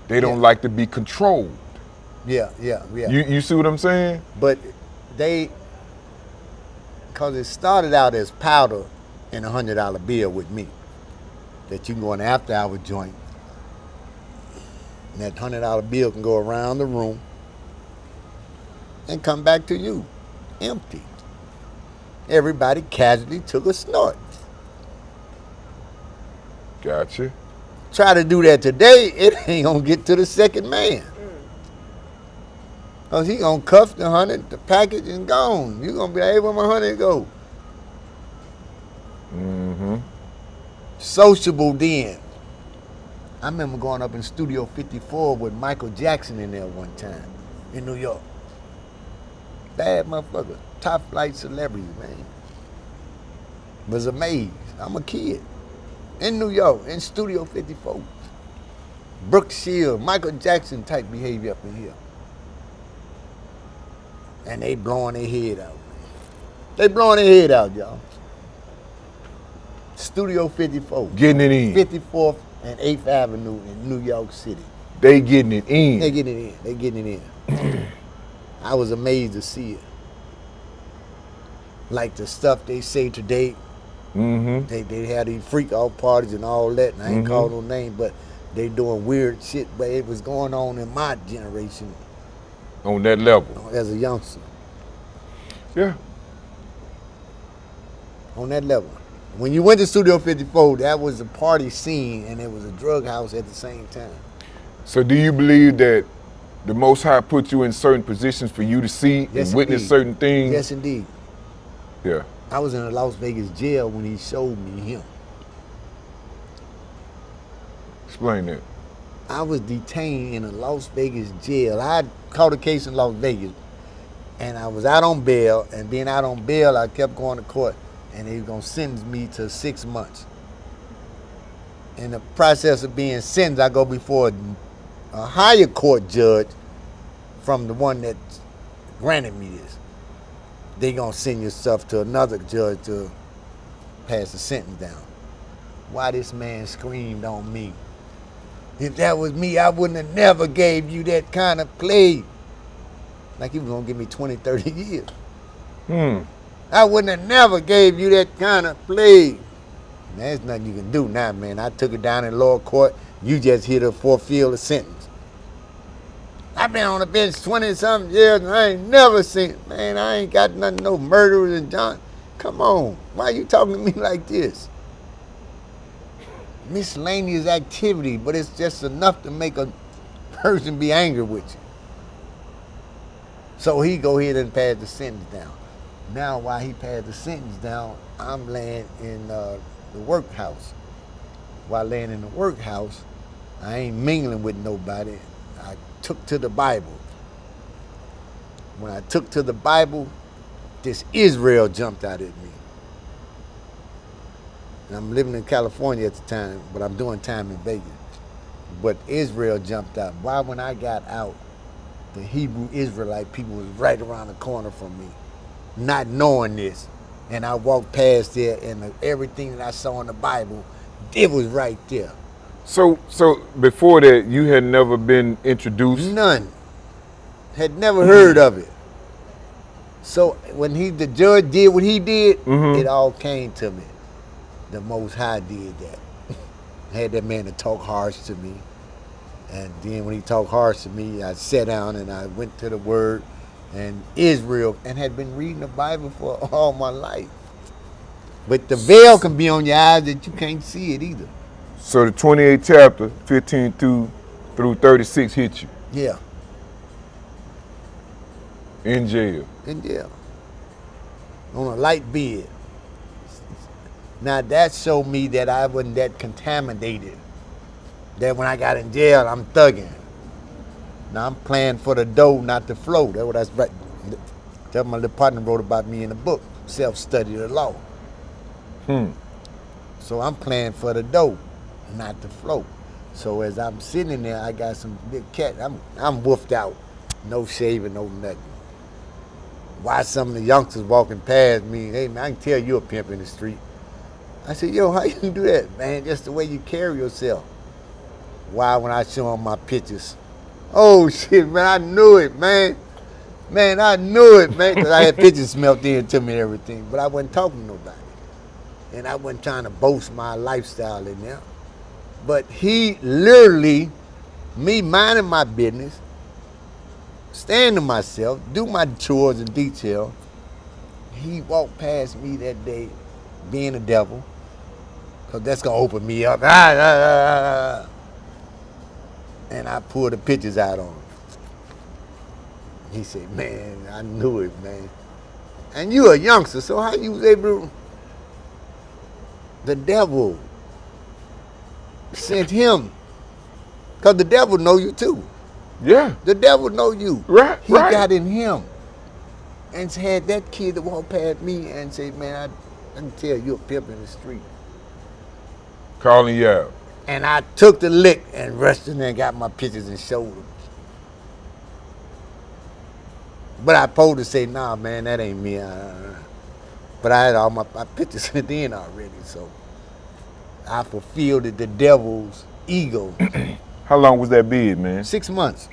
They don't like to be controlled. Yeah. You see what I'm saying? But because it started out as powder in a $100 bill with me, that you can go in after hour joint, and that $100 bill can go around the room and come back to you empty. Everybody casually took a snort. Gotcha. Try to do that today, it ain't gonna get to the second man. Cause he gonna cuff the 100, the package, and gone. You gonna be like, hey, where my 100 go? Mm-hmm. Sociable then. I remember going up in Studio 54 with Michael Jackson in there one time in New York. Bad motherfucker, top flight celebrity, man. Was amazed. I'm a kid in New York in Studio 54. Brooke Shields, Michael Jackson type behavior up in here. And they blowing their head out. They blowing their head out, y'all. Studio 54. Getting it in. 54th and 8th Avenue in New York City. They getting it in. They getting it in. I was amazed to see it. Like the stuff they say today. Mm-hmm. They had these freak out parties and all that, and I ain't called no name, but they doing weird shit, but it was going on in my generation. On that level. As a youngster. Yeah. On that level. When you went to Studio 54, that was a party scene and it was a drug house at the same time. So do you believe that the Most High put you in certain positions for you to see and witness certain things? Yes, indeed. Yeah. I was in a Las Vegas jail when he showed me him. Explain that. I was detained in a Las Vegas jail. I caught a case in Las Vegas, and I was out on bail, and being out on bail, I kept going to court, and they were gonna sentence me to 6 months. In the process of being sentenced, I go before a higher court judge from the one that granted me this. They gonna send your stuff to another judge to pass the sentence down. Why this man screamed on me? If that was me, I wouldn't have never gave you that kind of play. Like he was gonna give me 20, 30 years. I wouldn't have never gave you that kind of play. There's nothing you can do now, man. I took it down in lower court. You just hit a fulfill the sentence. I've been on the bench 20-something years and I ain't never seen, man, I ain't got nothing, no murderers and John. Come on, why you talking to me like this? Miscellaneous activity, but it's just enough to make a person be angry with you. So he go ahead and pass the sentence down. Now while he passed the sentence down, I'm laying in the workhouse. While laying in the workhouse, I ain't mingling with nobody. I took to the Bible. When I took to the Bible, this Israel jumped out at me. And I'm living in California at the time, but I'm doing time in Vegas. But Israel jumped out. Why, when I got out, the Hebrew Israelite people was right around the corner from me, not knowing this. And I walked past there, and everything that I saw in the Bible, it was right there. So before that, you had never been introduced? None. Had never heard of it. So when the judge did what he did, it all came to me. The Most High did that. Had that man to talk harsh to me. And then when he talked harsh to me, I sat down and I went to the Word and Israel, and had been reading the Bible for all my life. But the veil can be on your eyes that you can't see it either. So the 28th chapter, 15 through 36 hit you Yeah, in jail. in jail. On a light bed. Now that showed me that I wasn't that contaminated. That when I got in jail, I'm thugging. Now I'm playing for the dough, not the flow. That's what that's my little partner wrote about me in the book, Self-Study of the Law. So I'm playing for the dough, not the flow. So as I'm sitting in there, I got some big cat. I'm woofed out, no shaving, no nothing. Why some of the youngsters walking past me, hey man, I can tell you a pimp in the street. I said, yo, how you do that, man? Just the way you carry yourself. Why, when I show them my pictures, oh shit, man, I knew it, man. Man, I knew it, man, because I had pictures smelt into me and everything, but I wasn't talking to nobody. And I wasn't trying to boast my lifestyle in there. But he literally, me minding my business, staying to myself, do my chores in detail, he walked past me that day being a devil, because that's going to open me up. And I pulled the pictures out on him. He said, man, I knew it, man. And you a youngster, so how you was able to... The devil sent him. Because the devil know you too. Yeah. The devil know you. Right, He right. got in him. And had that kid that walked past me and say, man, I can tell you a pimp in the street. Calling you out. And I took the lick and rushed in there and got my pictures and showed him. But I supposed to say, nah, man, that ain't me. But I had all my pictures in already, so I fulfilled the devil's ego. How long was that bid, man? 6 months.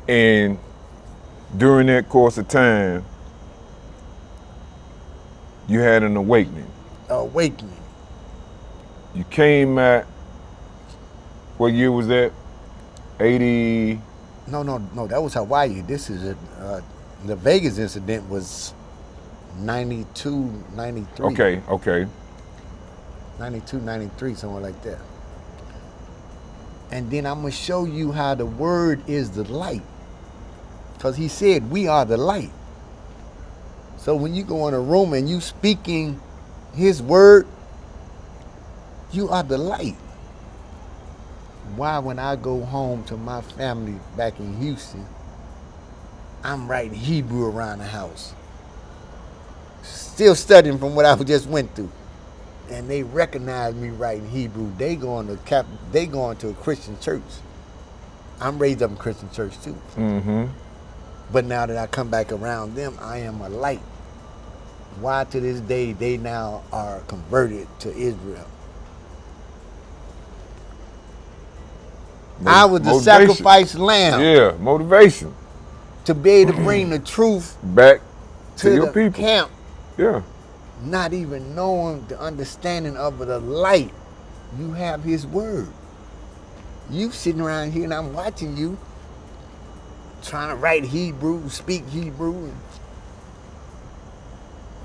And during that course of time, you had an awakening. Awakening. You came out, what year was that? 80? No, that was Hawaii. This is the Vegas incident was 92, 93. Okay. 92, 93, somewhere like that. And then I'm going to show you how the word is the light. Because he said, we are the light. So when you go in a room and you speaking his word, you are the light. Why, when I go home to my family back in Houston, I'm writing Hebrew around the house. Still studying from what I just went through. And they recognize me writing Hebrew. They going to a Christian church. I'm raised up in a Christian church too. Mm-hmm. But now that I come back around them, I am a light. Why, to this day, they now are converted to Israel. I was the Motivation. sacrificed lamb. Yeah, motivation. To be able to bring the truth Back to to your the people. camp, Yeah. not even knowing the understanding of the light. You have his word. You sitting around here and I'm watching you trying to write Hebrew, speak Hebrew.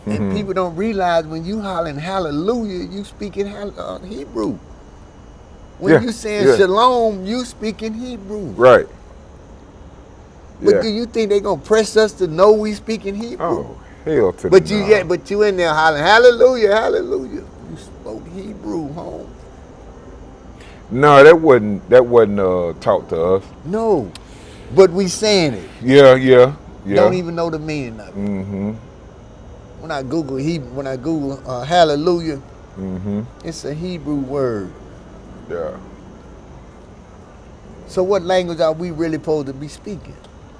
And people don't realize when you hollering hallelujah, you speaking Hebrew. When you saying shalom, you speaking Hebrew. Right. But do you think they gonna press us to know we speaking Hebrew? Oh, hell to But the you no. but you in there hollering hallelujah, hallelujah. You spoke Hebrew, home. No, that wasn't taught to us. No, but we saying it. Yeah. Don't even know the meaning of it. Mm-hmm. when I Google hallelujah, Mm-hmm. it's a Hebrew word. Yeah. So what language are we really supposed to be speaking?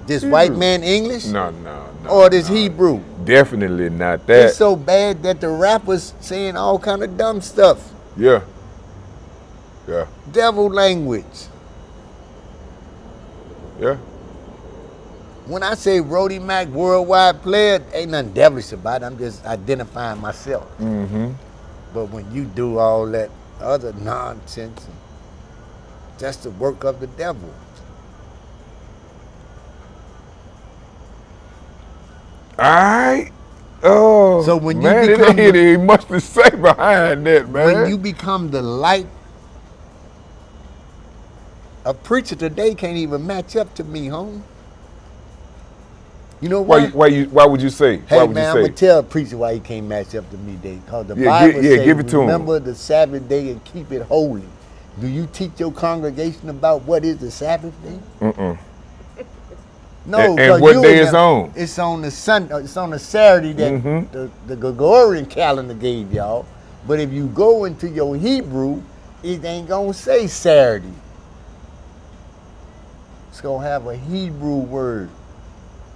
This Hebrew. white man English? No. Or this Hebrew? Definitely not that. It's so bad that the rappers saying all kind of dumb stuff. Yeah. Yeah. Devil language. Yeah. When I say Roadie Mack worldwide player, ain't nothing devilish about it. I'm just identifying myself. Mm-hmm. But when you do all that other nonsense, that's the work of the devil. All right. Oh, So when you man, become it ain't much to say behind that, man. When you become the light, a preacher today can't even match up to me, home. You know why? Why would you say? Hey why would man, you I'm say? gonna tell a preacher why he can't match up to me, because the Yeah, Bible says, give it to him. remember the Sabbath day and keep it holy. Do you teach your congregation about what is the Sabbath day? Mm-mm. No. And what day is on? It's on the Sunday. It's on the Saturday that the Gregorian calendar gave y'all. But if you go into your Hebrew, it ain't gonna say Saturday. It's gonna have a Hebrew word.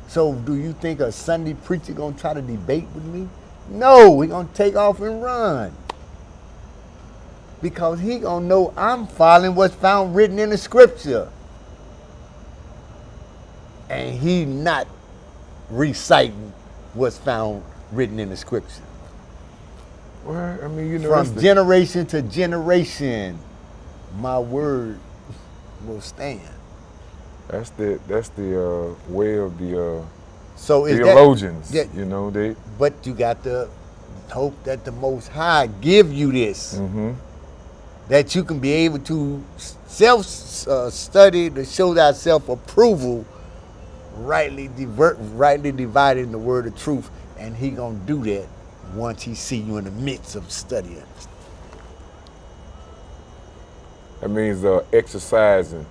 So do you think a Sunday preacher gonna try to debate with me? No, he gonna take off and run. Because he gonna know I'm following what's found written in the scripture. And he not reciting what's found written in the scripture. Well, I mean, you know, From generation to generation, my word will stand. That's the way of the So is theologians. that, you know, they. But you got to hope that the Most High give you this, that you can be able to self-study to show thyself approval, rightly dividing the word of truth, and he gonna do that once he see you in the midst of studying. That means exercising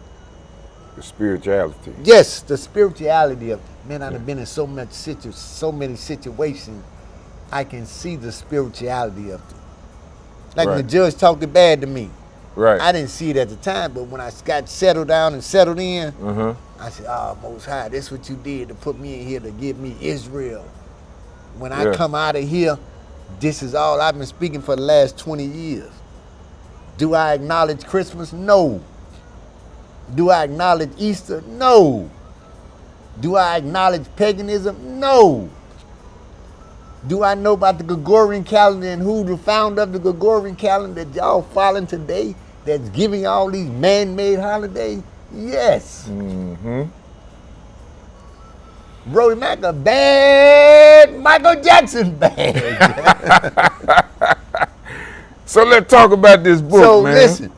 the spirituality. Yes, the spirituality of man. I've been in so many situations. I can see the spirituality of it. Like when the judge talked it bad to me. Right. I didn't see it at the time, but when I got settled down and settled in, I said, "Oh, Most High, this what you did to put me in here to give me Israel. When I come out of here, this is all I've been speaking for the last 20 years. Do I acknowledge Christmas? No. Do I acknowledge Easter? No. Do I acknowledge paganism? No. Do I know about the Gregorian calendar and who the founder of the Gregorian calendar that y'all following today that's giving all these man-made holidays? Yes. Roadie Mack a bad Michael Jackson bag. So let's talk about this book, man. So listen,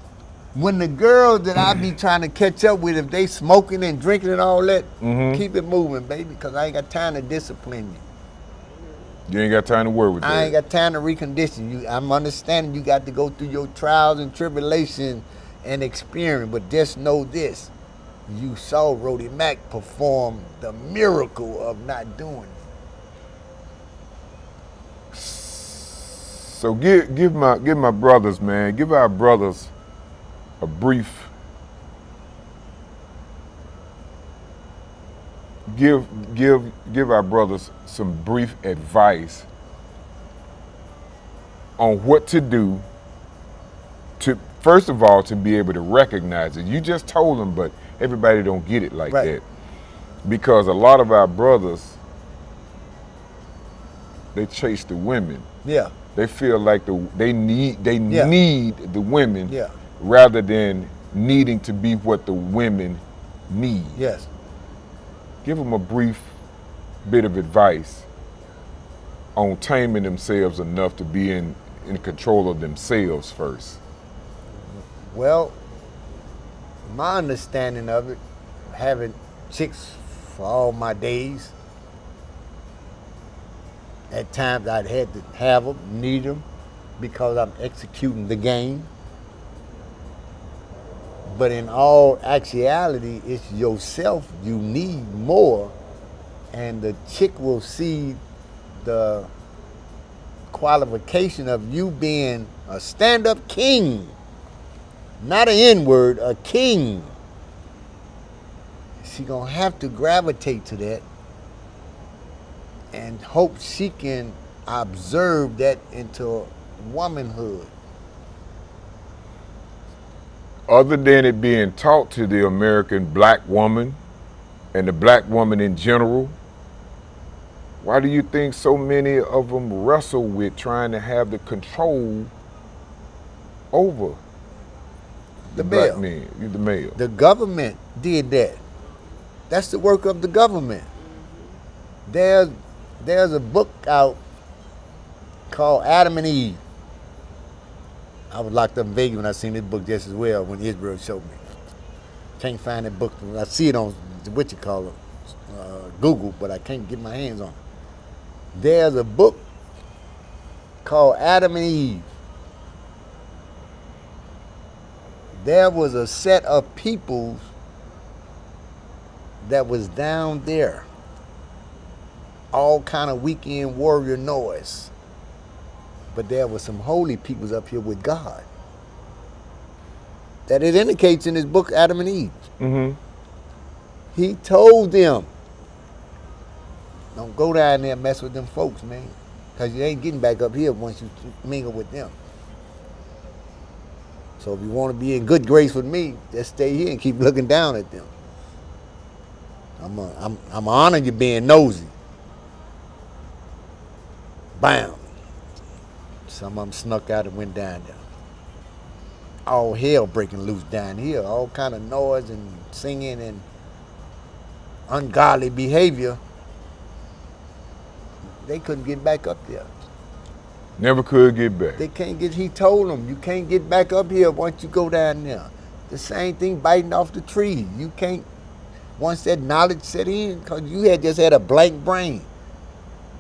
when the girls that I be trying to catch up with, if they smoking and drinking and all that, keep it moving, baby, because I ain't got time to discipline you. You ain't got time to work with that. I ain't got time to recondition you. I'm understanding you got to go through your trials and tribulations and experience, but just know this. You saw Roadie Mack perform the miracle of not doing it. So give my brothers, man, give our brothers a brief, give our brothers some brief advice on what to do to, first of all, to be able to recognize it. You just told them, but everybody don't get it like that. Because a lot of our brothers, they chase the women. Yeah. They feel like they need the women rather than needing to be what the women need. Yes. Give them a brief bit of advice on taming themselves enough to be in control of themselves first. Well, my understanding of it, having chicks for all my days, at times I'd had to have them, need them, because I'm executing the game. But in all actuality, it's yourself you need more, and the chick will see the qualification of you being a stand-up king, not an N-word, a king. She gonna have to gravitate to that and hope she can observe that into womanhood. Other than it being taught to the American black woman and the black woman in general, why do you think so many of them wrestle with trying to have the control over the black men, the male? The government did that. That's the work of the government. There's a book out called Adam and Eve. I was locked up in Vegas when I seen this book just as well when Israel showed me. Can't find that book. I see it on Google, but I can't get my hands on it. There's a book called Adam and Eve. There was a set of people that was down there, all kind of weekend warrior noise. But there was some holy peoples up here with God. That it indicates in his book, Adam and Eve. Mm-hmm. He told them, don't go down there and mess with them folks, man. Because you ain't getting back up here once you mingle with them. So if you want to be in good grace with me, just stay here and keep looking down at them. I'm honoring you being nosy. Bam. Some of them snuck out and went down there. All hell breaking loose down here. All kind of noise and singing and ungodly behavior. They couldn't get back up there. Never could get back. They can't get, he told them, you can't get back up here once you go down there. The same thing biting off the tree. You can't, once that knowledge set in, because you had just had a blank brain.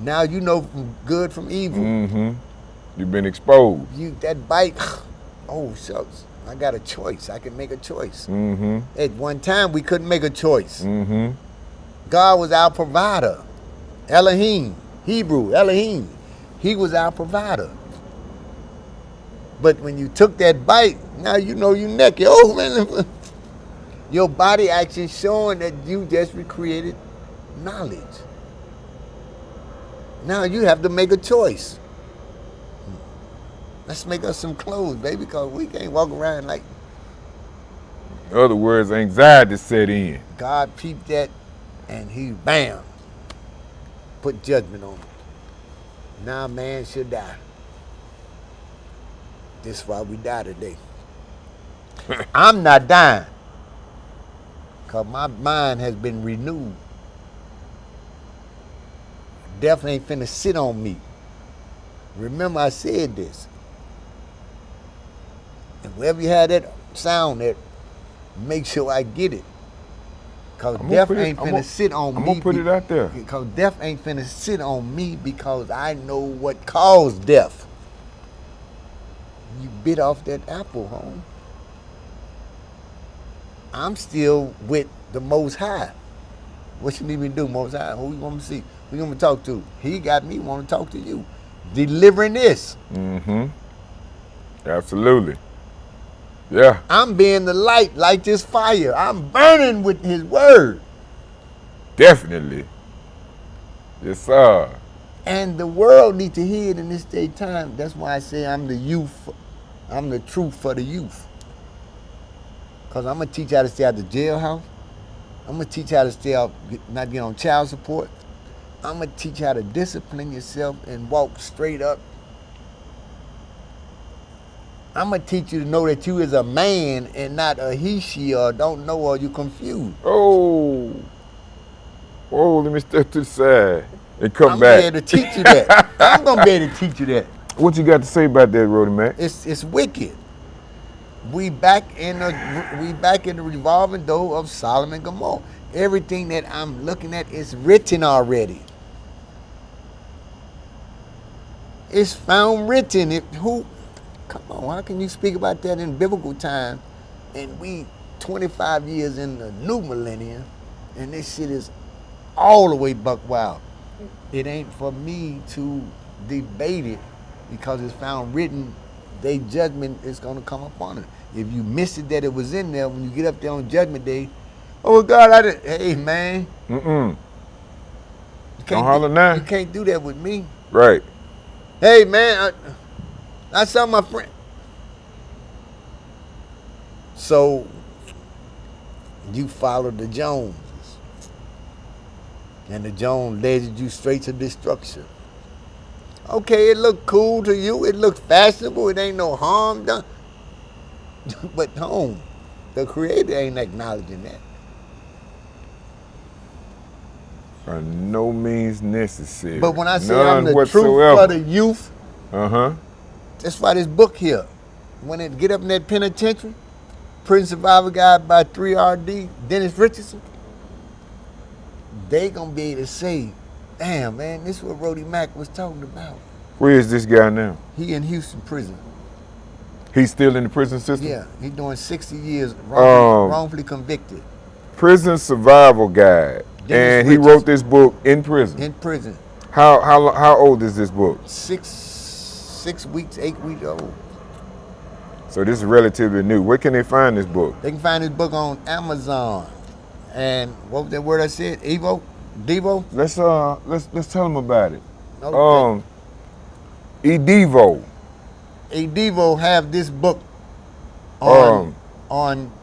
Now you know from good from evil. Mm-hmm. You've been exposed. That bite, oh shucks, I got a choice. I can make a choice. Mm-hmm. At one time, we couldn't make a choice. Mm-hmm. God was our provider. Elohim, Hebrew, Elohim. He was our provider. But when you took that bite, now you know you naked. Oh man, your body actually showing that you just recreated knowledge. Now you have to make a choice. Let's make us some clothes, baby, because we can't walk around like. In other words, anxiety set in. God peeped that and he, bam, put judgment on him. Now man should die. This is why we die today. I'm not dying, because my mind has been renewed. Death ain't finna sit on me. Remember I said this. And wherever you have that sound at, make sure I get it. Because death ain't finna sit on me. I'm gonna put it out there. Because death ain't finna sit on me because I know what caused death. You bit off that apple, home. I'm still with the Most High. What you need me to do, Most High? Who you want me to see? Who you want me to talk to? He got me want to talk to you. Delivering this. Mm-hmm. Absolutely. Yeah. I'm being the light like this fire. I'm burning with his word. Definitely. Yes, sir. And the world needs to hear it in this day time. That's why I say I'm the youth. I'm the truth for the youth. Because I'm going to teach you how to stay out the jailhouse. I'm going to teach you how to stay out, not get on child support. I'm going to teach you how to discipline yourself and walk straight up. I'm going to teach you to know that you is a man and not a he, she, or don't know, or you confused. Oh, let me step to the side and come I'm back. going to be able to teach you that. I'm going to be able to teach you that. What you got to say about that, Roadie Mack? It's wicked. We back in the revolving door of Sodom and Gomorrah. Everything that I'm looking at is written already. It's found written. Come on, how can you speak about that in biblical time and we 25 years in the new millennium and this shit is all the way buck wild? It ain't for me to debate it because it's found written, their judgment is going to come upon it. If you miss it that it was in there, when you get up there on Judgment Day, oh God, I did. Hey man, Mm-mm. you Don't holler now. You can't do that with me. Right. Hey man, I saw my friend. So you followed the Joneses, and the Jones led you straight to destruction. Okay, it looked cool to you. It looked fashionable. It ain't no harm done. But home, the Creator ain't acknowledging that. By no means necessary. But when I say None I'm the whatsoever. truth for the youth, Uh-huh. that's why this book here, when it get up in that penitentiary, Prison Survival Guide by 3RD, Dennis Richardson, they gonna be able to say, damn man, this is what Roadie Mack was talking about. Where is this guy now? He in Houston prison. He's still in the prison system? Yeah, he doing 60 years wrongfully convicted. Prison Survival Guide. Dennis And he Richardson. wrote this book in prison. In prison. How old is this book? 6 weeks, 8 weeks old. So this is relatively new. Where can they find this book? They can find this book on Amazon. And what was that word I said? Evo? Devo? Let's tell them about it. Okay. Edevo. Devo have this book on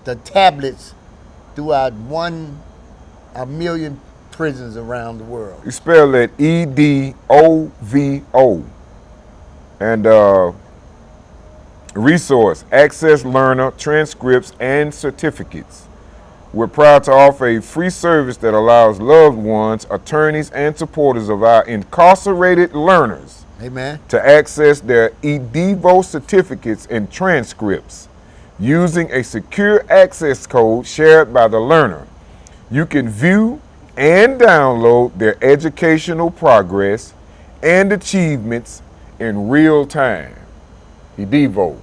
the tablets throughout 1 million prisons around the world. You spell it EDOVO. And resource, access learner, transcripts, and certificates. We're proud to offer a free service that allows loved ones, attorneys, and supporters of our incarcerated learners Amen. to access their eDevo certificates and transcripts using a secure access code shared by the learner. You can view and download their educational progress and achievements in real time. eDevo.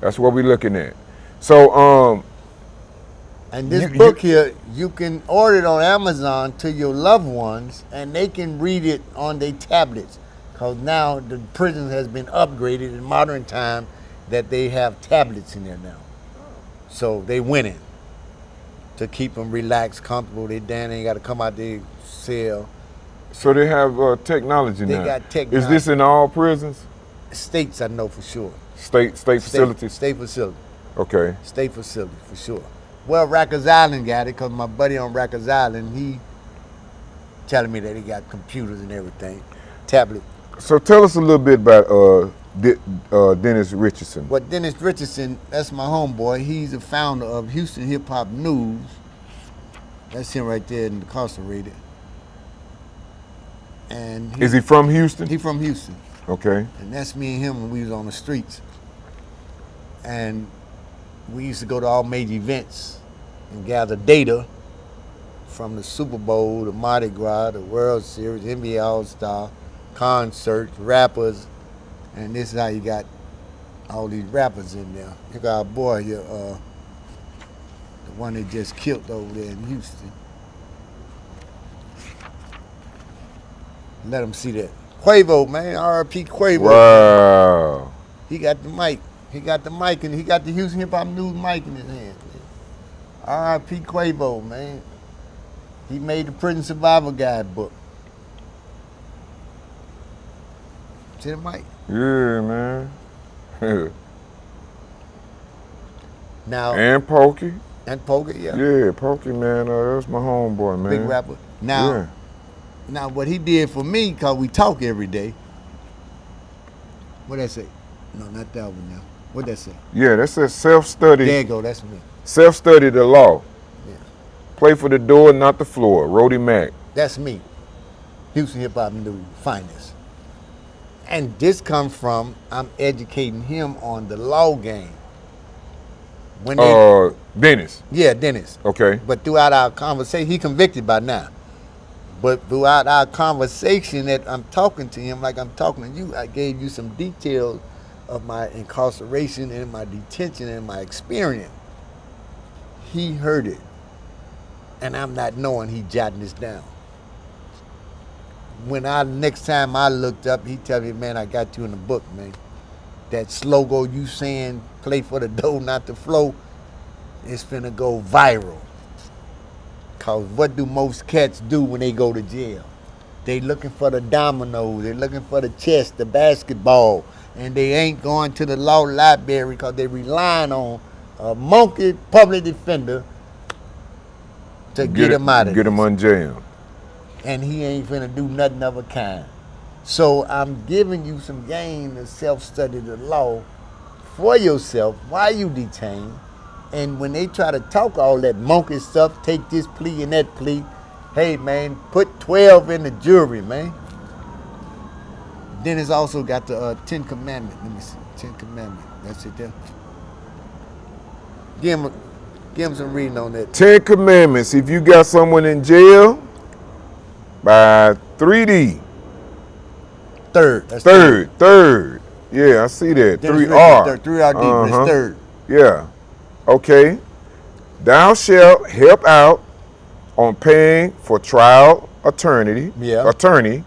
That's what we're looking at. So, and this book here, you can order it on Amazon to your loved ones, and they can read it on their tablets. Because now the prison has been upgraded in modern time that they have tablets in there now. So they winning to keep them relaxed, comfortable. They ain't got to come out their cell. So they have technology now. They got technology. Is this in all prisons? States, I know for sure. State facilities? State facility. Okay. State facility, for sure. Well, Rikers Island got it, because my buddy on Rikers Island, he telling me that he got computers and everything, tablet. So tell us a little bit about Dennis Richardson. Well, Dennis Richardson, that's my homeboy. He's the founder of Houston Hip Hop News. That's him right there, incarcerated. And Is he from Houston? He from Houston. Okay. And that's me and him when we was on the streets. And we used to go to all major events and gather data from the Super Bowl, the Mardi Gras, the World Series, NBA All-Star, concerts, rappers, and this is how you got all these rappers in there. You got our boy here, the one they just killed over there in Houston. Let them see that. Quavo, man, R.I.P. Quavo. Wow. He got the mic. He got the mic, and he got the Houston Hip Hop News mic in his hand. R.I.P. Quavo, man. He made the Prison Survival Guide book. See the mic? Yeah, man. Now And Pokey. and Poker, yeah. Yeah, Pokey, man. That's my homeboy, man. Big rapper. Now, Yeah. now what he did for me, cause we talk every day. What that say? No, not that one now. What that say? Yeah, that's a self-study. There you go, that's me. Self-study the law. Yeah. Play for the door, not the floor. Roadie Mack. That's me. Houston Hip Hop News, finest. And this comes from, I'm educating him on the law game. When they, Dennis. yeah, Dennis. Okay. But throughout our conversation, he convicted by now. But throughout our conversation that I'm talking to him, like I'm talking to you, I gave you some details of my incarceration and my detention and my experience. He heard it. And I'm not knowing he jotting this down. next time I looked up, he tell me, man, I got you in the book, man. That slogan you saying, play for the dough, not the flow, it's finna go viral. Cause what do most cats do when they go to jail? They looking for the dominoes, they looking for the chess, the basketball, and they ain't going to the law library because they relying on a monkey public defender to get him out of Get him this. unjammed. And he ain't finna do nothing of a kind. So I'm giving you some game to self-study the law for yourself while you detained. And when they try to talk all that monkey stuff, take this plea and that plea, hey man, put 12 in the jury, man. Then it's also got the 10 Commandments. Let me see, 10 Commandments. That's it there. Give him some reading on that. 10 Commandments. If you got someone in jail, by 3D. Third. That's Third. Yeah, I see that. Dennis 3R. Third. 3R deep. That's third. Yeah. Okay. Thou shalt help out on paying for trial attorney. Yeah. Attorney.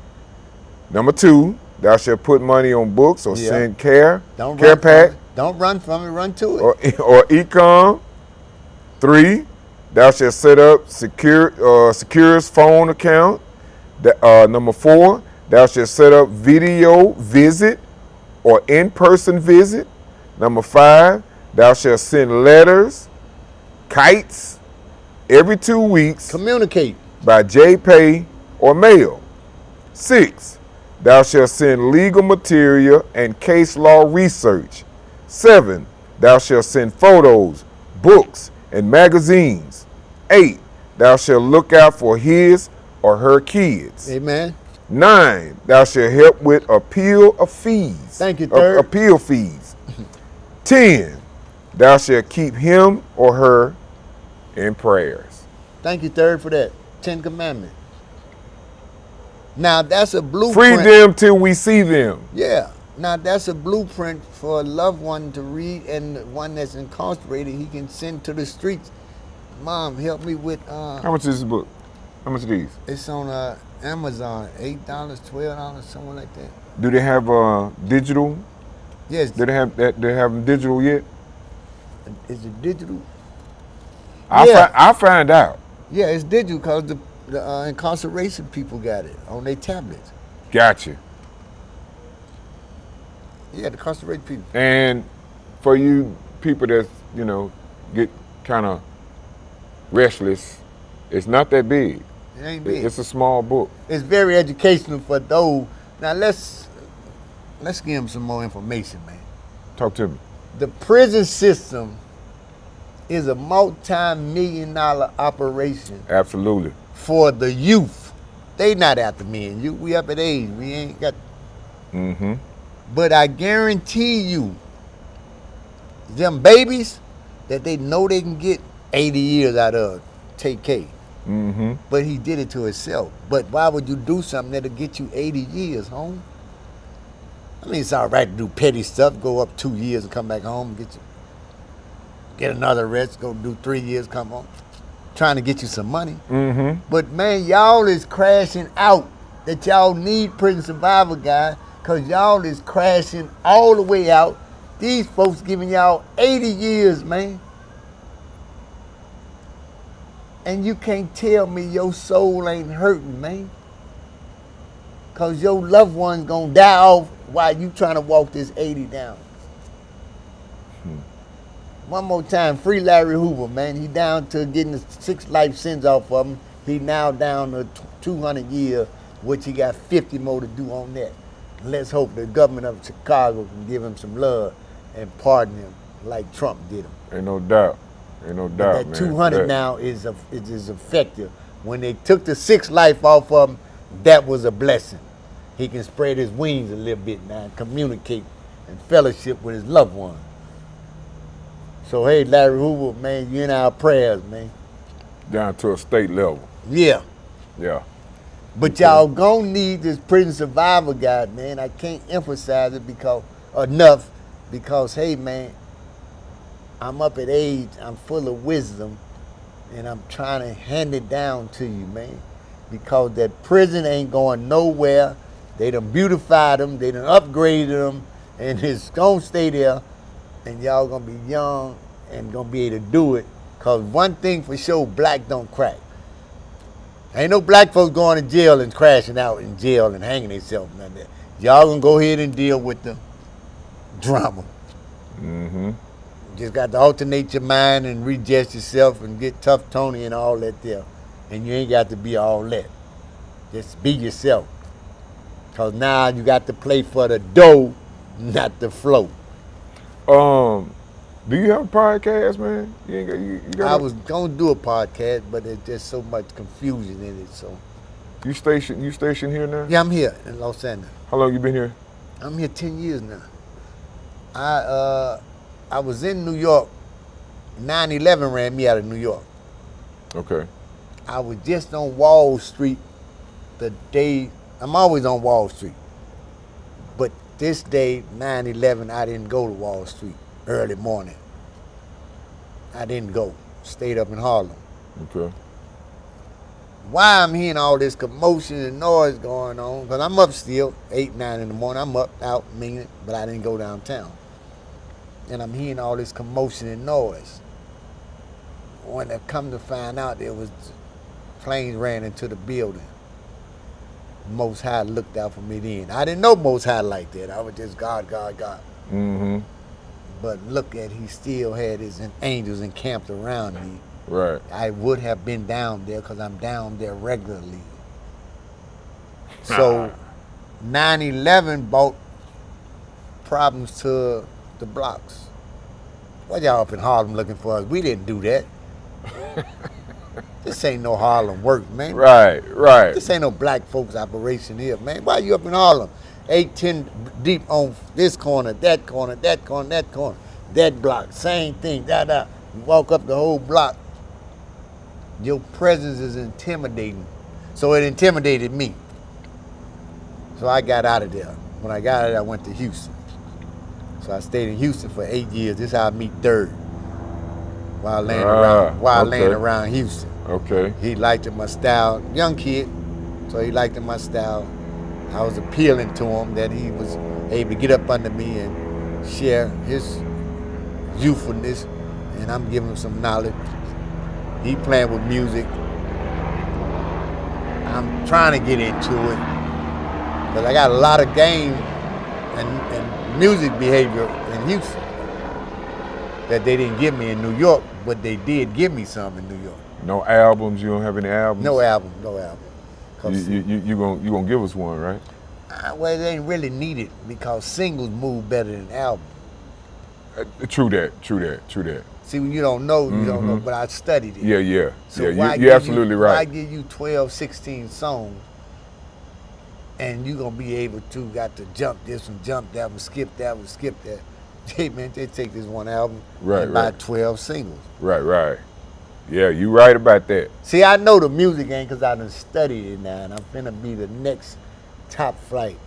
Number 2, thou shalt put money on books or send care pack. Don't run from it. Run to it. Or econ. 3, thou shalt set up secures phone account. Number 4, thou shalt set up video visit or in-person visit. Number 5, thou shalt send letters, kites, every 2 weeks. Communicate. By JPay or mail. 6, thou shalt send legal material and case law research. 7, thou shalt send photos, books, and magazines. 8, thou shalt look out for his or her kids. Amen. 9, thou shalt help with appeal of fees. Thank you, third. Appeal fees. 10, thou shalt keep him or her in prayers. Thank you, third, for that. 10 Commandments. Now that's a blueprint. Free them till we see them. Yeah. Now that's a blueprint for a loved one to read, and the one that's incarcerated, he can send to the streets. Mom, help me with. How much is this book? How much are these? It's on Amazon, $8, $12, something like that. Do they have digital? Yes. Do they have that? They have them digital yet? Is it digital? I'll find out. Yeah, it's digital because the incarceration people got it on their tablets. Gotcha. Yeah, the incarcerated people. And for you people that get kind of restless, it's not that big. It ain't big. It's a small book. It's very educational for those. Now let's give them some more information, man. Talk to me. The prison system is a multi-million-dollar operation. Absolutely. For the youth. They not after me and you. We up at age. We ain't got. Mm-hmm. But I guarantee you, them babies that they know they can get 80 years out of TK. Mm-hmm. But he did it to himself. But why would you do something that'll get you 80 years, home? I mean, it's all right to do petty stuff, go up 2 years and come back home, get another rest, go do 3 years, come home, trying to get you some money. Mm-hmm. But man, y'all is crashing out. That y'all need prison survival guy, because y'all is crashing all the way out. These folks giving y'all 80 years, man. And you can't tell me your soul ain't hurting, man. Because your loved one's going to die off while you trying to walk this 80 down. One more time, free Larry Hoover, man. He down to getting 6 life sentence off of him. He now down to 200 years, which he got 50 more to do on that. Let's hope the government of Chicago can give him some love and pardon him like Trump did him. Ain't no doubt. Ain't no doubt, That man. 200 now is effective. When they took the 6 life off of him, that was a blessing. He can spread his wings a little bit now and communicate and fellowship with his loved one. So hey, Larry Hoover, man, you in our prayers, man. Down to a state level. Yeah. Yeah. But y'all gonna need this prison survival guide, man. I can't emphasize it enough because hey, man, I'm up at age, I'm full of wisdom, and I'm trying to hand it down to you, man. because that prison ain't going nowhere. They done beautified them, they done upgraded them, and it's gonna stay there. And y'all gonna be young and gonna be able to do it. Cause one thing for sure, black don't crack. Ain't no black folks going to jail and crashing out in jail and hanging themselves. None of that. Y'all gonna go ahead and deal with the drama. Mm-hmm. Just got to alternate your mind and readjust yourself and get tough Tony and all that there. And you ain't got to be all that. Just be yourself. Cause now you got to play for the dough, not the flow. Do you have a podcast, man? You got I was gonna do a podcast, but there's just so much confusion in it. So You station here now? yeah, I'm here in Los Angeles. How long you been here? I'm here 10 years now. I was in New York. 9/11 ran me out of New York. Okay. I was just on Wall Street the day. I'm always on Wall Street, but this day, 9/11, I didn't go to Wall Street early morning. I didn't go. Stayed up in Harlem. Okay. Why I'm hearing all this commotion and noise going on? Because I'm up still, 8, 9 in the morning. I'm up, out, meaning, but I didn't go downtown. And I'm hearing all this commotion and noise. When I come to find out, there was planes ran into the building. Most High looked out for me then. I didn't know Most High like that. I was just God, God, God. Mm-hmm. But look at, he still had his angels encamped around me. Right. I would have been down there because I'm down there regularly. So 9/11 brought problems to the blocks. What y'all up in Harlem looking for us? We didn't do that. This ain't no Harlem work, man. Right. This ain't no black folks operation here, man. Why you up in Harlem? 8, 10 deep on this corner, that corner, that corner, that corner, that block, same thing, da. You walk up the whole block. Your presence is intimidating. So it intimidated me. So I got out of there. When I got out of there, I went to Houston. So I stayed in Houston for 8 years. This is how I meet Third. While laying around Houston. Okay. He liked my style. Young kid, so he liked my style. I was appealing to him that he was able to get up under me and share his youthfulness, and I'm giving him some knowledge. He playing with music. I'm trying to get into it, but I got a lot of game and music behavior in Houston that they didn't give me in New York, but they did give me some in New York. No albums? You don't have any albums? No album. You gonna give us one, right? Well, it ain't really needed because singles move better than albums. True that. See, when you don't know, you don't know, but I studied it. Yeah. So You're absolutely right. Why give you 12, 16 songs and you gonna be able to got to jump this one, jump that one, skip that one, skip that. Hey man, they take this one album and buy 12 singles. Right. Yeah, you right about that. See, I know the music ain't because I done studied it now, and I'm finna be the next top flight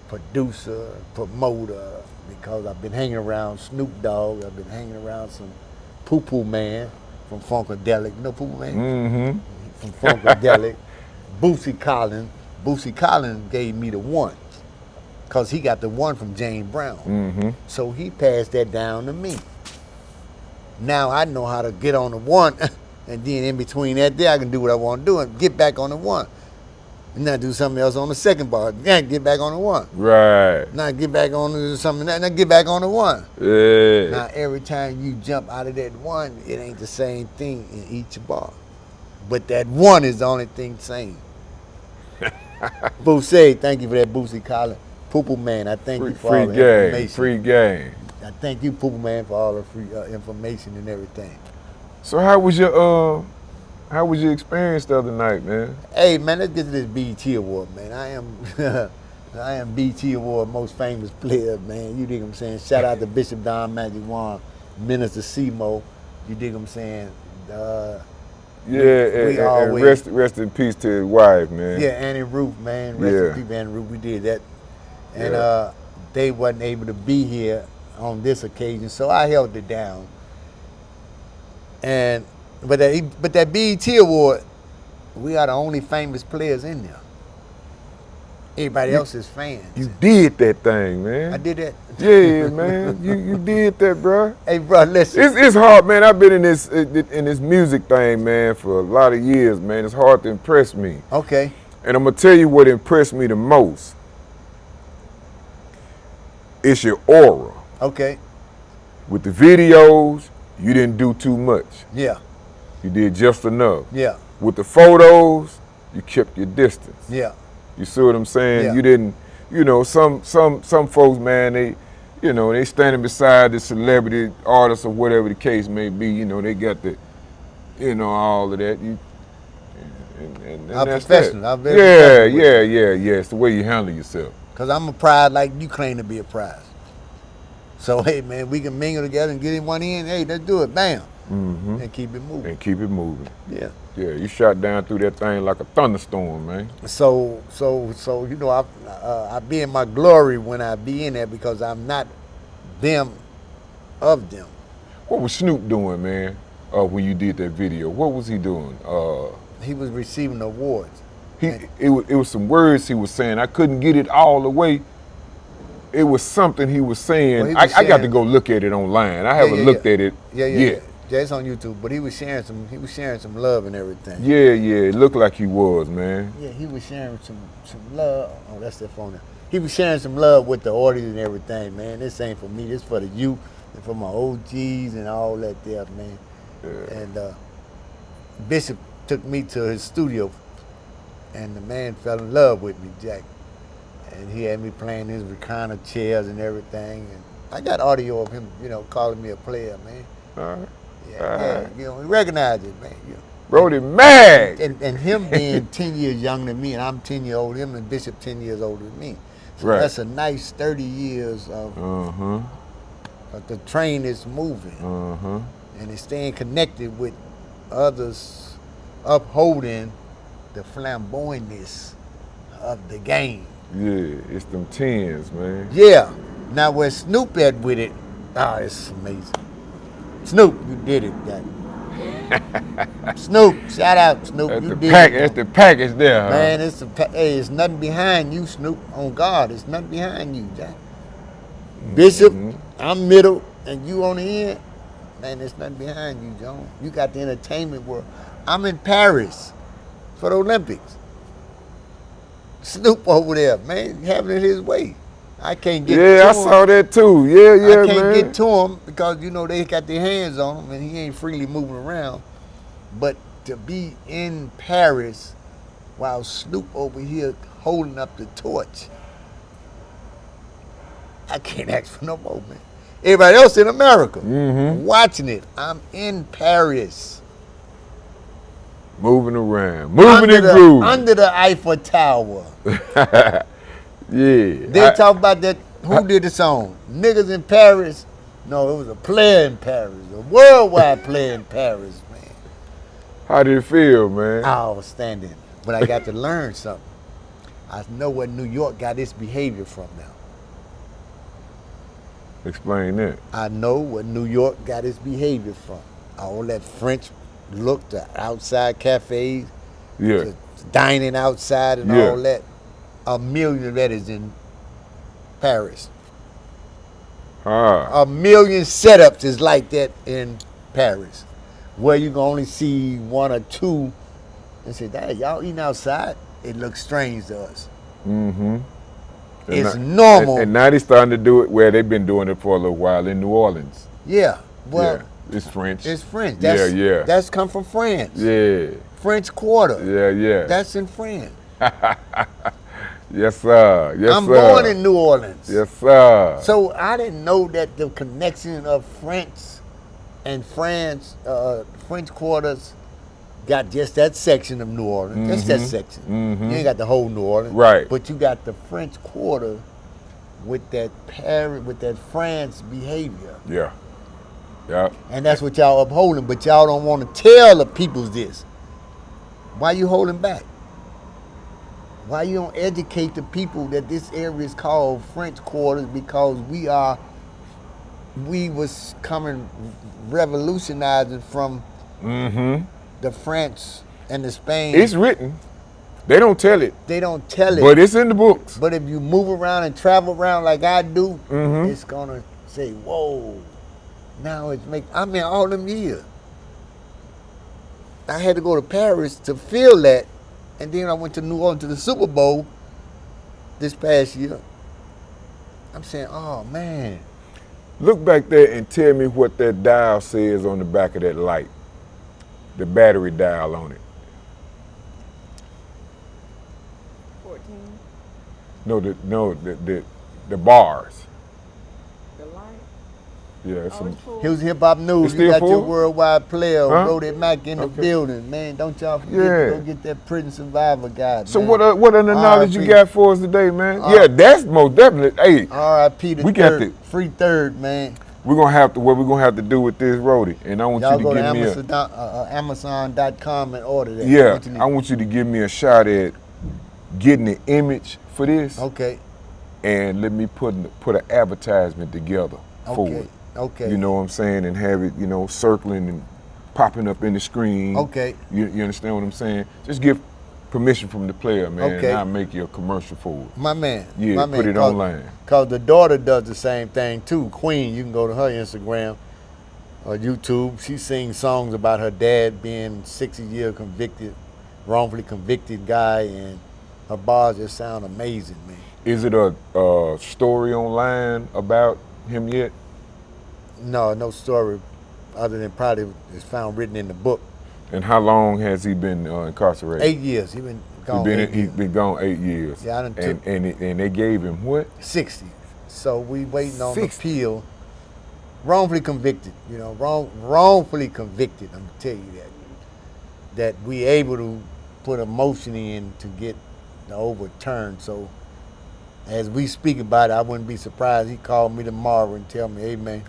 producer, promoter, because I've been hanging around Snoop Dogg, I've been hanging around some Poo-Poo Man from Funkadelic. You know Poo-Poo Man? Mm-hmm. From Funkadelic. Boosie Collins. Boosie Collins gave me the one, because he got the one from James Brown. Mm-hmm. So he passed that down to me. Now I know how to get on the one, and then in between that day I can do what I want to do and get back on the one. And now do something else on the second bar. Then get back on the one. Right. Now get back on to something, now get back on the one. Yeah. Now every time you jump out of that one, it ain't the same thing in each bar. But that one is the only thing same. Boosie, thank you for that, Boosie Collins. Poo-Poo Man, I thank you for all the information. Free game. I thank you, Poopa Man, for all the free information and everything. So how was your experience the other night, man? Hey man, let's get to this BET Award, man. I am BET Award most famous player, man. You dig what I'm saying? Shout out to Bishop Don Magic Juan, Minister Simo. You dig what I'm saying? Rest in peace to his wife, man. Yeah, Annie Ruth, man. Rest in peace, Annie Ruth. We did that, and they wasn't able to be here on this occasion, so I held it down. But that BET Award We are the only famous players in there. Everybody else is fans. You did that thing, man. I did that. Yeah, man. You did that, bro. Hey, bro, listen. It's hard, man. I've been in this music thing, man, for a lot of years, man. It's hard to impress me. Okay. And I'm gonna tell you what impressed me the most. It's your aura. Okay. With the videos, you didn't do too much. Yeah. You did just enough. Yeah. With the photos, you kept your distance. Yeah. You see what I'm saying? Yeah. You didn't, some folks, man, they standing beside the celebrity artist or whatever the case may be, they got the, all of that. And I'm that's professional. that. I'm very professional. Yeah. It's the way you handle yourself. Because I'm a pride like you claim to be a prize. So, hey, man, we can mingle together and get in one in. Hey, let's do it. Bam. Mm-hmm. And keep it moving. And keep it moving. Yeah. Yeah, you shot down through that thing like a thunderstorm, man. So I be in my glory when I be in there because I'm not them of them. What was Snoop doing, man, when you did that video? What was he doing? He was receiving awards. It was some words he was saying. I couldn't get it all the way. It was something he was saying. Well, I got to go look at it online. I haven't looked at it yet. Yeah, it's on YouTube. But he was sharing some love and everything. Yeah. It looked like he was, man. Yeah, he was sharing some love. Oh, that's their phone now. He was sharing some love with the audience and everything, man. This ain't for me. This for the youth and for my OGs and all that there, man. Yeah. And Bishop took me to his studio, and the man fell in love with me, Jack. And he had me playing his recliner chairs and everything. And I got audio of him, calling me a player, man. All right. Yeah, we recognize it, man. Roadie Mack. And him being 10 years younger than me, and I'm 10 years older than him, and Bishop 10 years older than me. So Right. that's a nice 30 years of the train is moving. And it's staying connected with others, upholding the flamboyantness of the game. Yeah, it's them tens, man. Yeah. Now where Snoop at with it, it's amazing. Snoop, you did it, Jack. Snoop, shout out, Snoop. That's you the did pack. it. That's the package there, huh? Man, it's nothing behind you, Snoop. On God, it's nothing behind you, Jack. Bishop, I'm middle, and you on the end. Man, there's nothing behind you, John. You got the entertainment world. I'm in Paris for the Olympics. Snoop over there, man, having it his way. I can't get to him. Yeah, I saw that too. Yeah, I man. can't get to him because, they got their hands on him and he ain't freely moving around. But to be in Paris while Snoop over here holding up the torch, I can't ask for no more, man. Everybody else in America watching it. I'm in Paris. Moving around. Moving and grooving. Under the Eiffel Tower. Yeah. They talk about that. Who did the song? Niggas in Paris? No, it was a player in Paris. A worldwide player in Paris, man. How did it feel, man? Outstanding. But I got to learn something. I know where New York got its behavior from now. Explain that. I know where New York got its behavior from. All that French look to outside cafes, Yeah. to dining outside and all that. 1 million of that is in Paris. 1 million setups is like that in Paris, where you can only see 1 or 2 and say, "Dad, y'all eating outside?" It looks strange to us. It's normal. And now they're starting to do it where they've been doing it for a little while in New Orleans. Yeah, well, Yeah, it's French. it's French. Yeah. That's come from France. Yeah. French Quarter. Yeah. That's in France. Yes, sir. Yes, I'm sir. born in New Orleans. Yes, sir. So I didn't know that the connection of French and France, French Quarters, got just that section of New Orleans. Just that section. You ain't got the whole New Orleans. Right. But you got the French Quarter with that France behavior. Yeah. Yeah. And that's what y'all upholding, but y'all don't want to tell the peoples this. Why you holding back? Why you don't educate the people that this area is called French Quarters? Because we was coming revolutionizing from the French And the Spain. It's written. They don't tell it. They don't tell it. But it's in the books. But if you move around and travel around like I do, Mm-hmm. it's gonna say, whoa. Now it's all them years. I had to go to Paris to feel that. And then I went to New Orleans to the Super Bowl this past year. I'm saying, oh man. Look back there and tell me what that dial says on the back of that light. The battery dial on it. 14. No, the bars. The light. Yeah, it's Oh, some, it's full. Here's Hip Hop News. It's You still got your full? worldwide player, Huh? Roadie Mack in the Okay. building, man. Don't y'all forget Yeah. to go get that prison survivor guide. so man. what other knowledge you R.I.P. got for us today, man? Yeah, that's most definitely. Hey, R.I.P. the We got third, to- free third, man. we're gonna have to. What we're gonna have to do with this, Roadie, and I want Y'all you go to to give me Amazon.com and order that. Yeah, What you need? I want you to give me a shot at getting the image for this, Okay, and let me put an advertisement together for okay, it. okay. You know what I'm saying, and have it, circling and popping up in the screen. Okay. You understand what I'm saying? Just give permission from the player, man, Okay. and I'll make you a commercial for it. My man. Yeah, my put man, it online. Cause the daughter does the same thing too. Queen, you can go to her Instagram or YouTube. She sings songs about her dad being 60-year convicted, wrongfully convicted guy, and her bars just sound amazing, man. Is it a story online about him yet? No story other than probably is found written in the book. And how long has he been incarcerated? 8 years. He been gone. He's been gone 8 years. Yeah, I done took- and they gave him what? 60. So we waiting on 60. the appeal. Wrongfully convicted, wrongfully convicted. I'm gonna tell you that we able to put a motion in to get the overturn. So as we speak about it, I wouldn't be surprised. He called me tomorrow and tell me, hey man,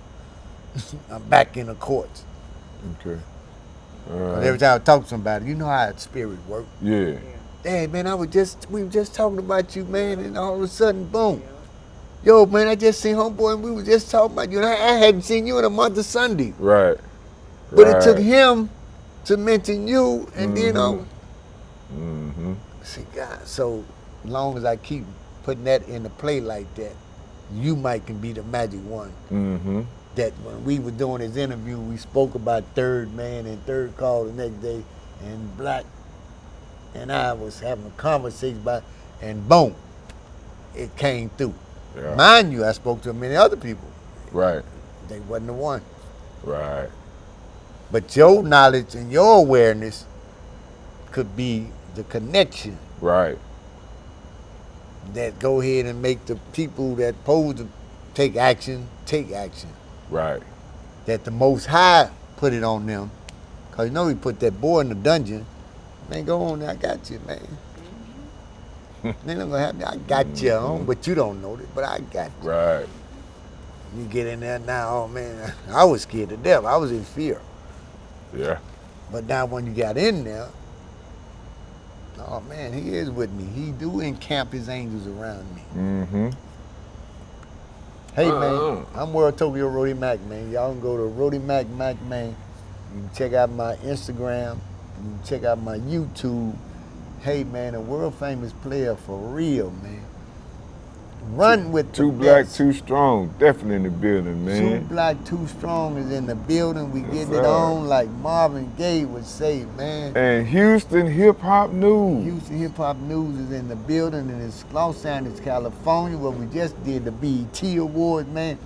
I'm back in the courts. Okay. But every time I talk to somebody, you know how that spirit works. Yeah. Hey man, we were just talking about you, man, and all of a sudden, boom. Yo, man, I just seen homeboy and we were just talking about you. And I hadn't seen you in a month of Sunday. Right. But it took him to mention you, and Mm-hmm. see, God, so long as I keep putting that in the play like that, you might can be the magic one. Mm-hmm. That when we were doing this interview, we spoke about third man and third call the next day, and Black and I was having a conversation about, and boom, it came through. Yeah. Mind you, I spoke to many other people. Right. They wasn't the one. Right. But your knowledge and your awareness could be the connection Right. that go ahead and make the people that pose to take action. Right. That the Most High put it on them. Because you know he put that boy in the dungeon. Man, go on there, I got you, man. They not gonna have me. I got you, but you don't know it, but I got you. Right. You get in there now, oh man, I was scared to death. I was in fear. Yeah. But now when you got in there, oh man, he is with me. He do encamp his angels around me. Mm-hmm. Hey man, I'm World Tokyo Roadie Mack, man. Y'all can go to Roadie Mack, man. You can check out my Instagram. You can check out my YouTube. Hey man, a world famous player for real, man. Run with Too the black, best. too strong. Definitely in the building, man. Too Black, Too Strong is in the building. We getting it sir. on like Marvin Gaye would say, man. And Houston Hip Hop News. Houston Hip Hop News is in the building, and it's Los Angeles, California, where we just did the BET Awards, man.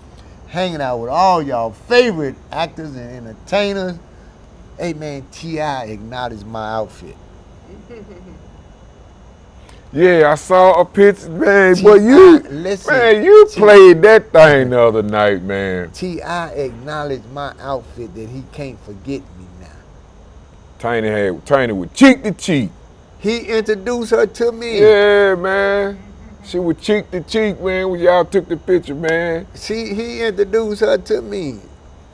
Hanging out with all y'all favorite actors and entertainers. Hey man, T.I. acknowledged my outfit. Yeah, I saw a picture, man. T.I., But you listen, played that thing the other night, man. T.I. acknowledged my outfit that he can't forget me now. Tiny with cheek to cheek. He introduced her to me. Yeah, man. She was cheek to cheek, man, when y'all took the picture, man. He introduced her to me.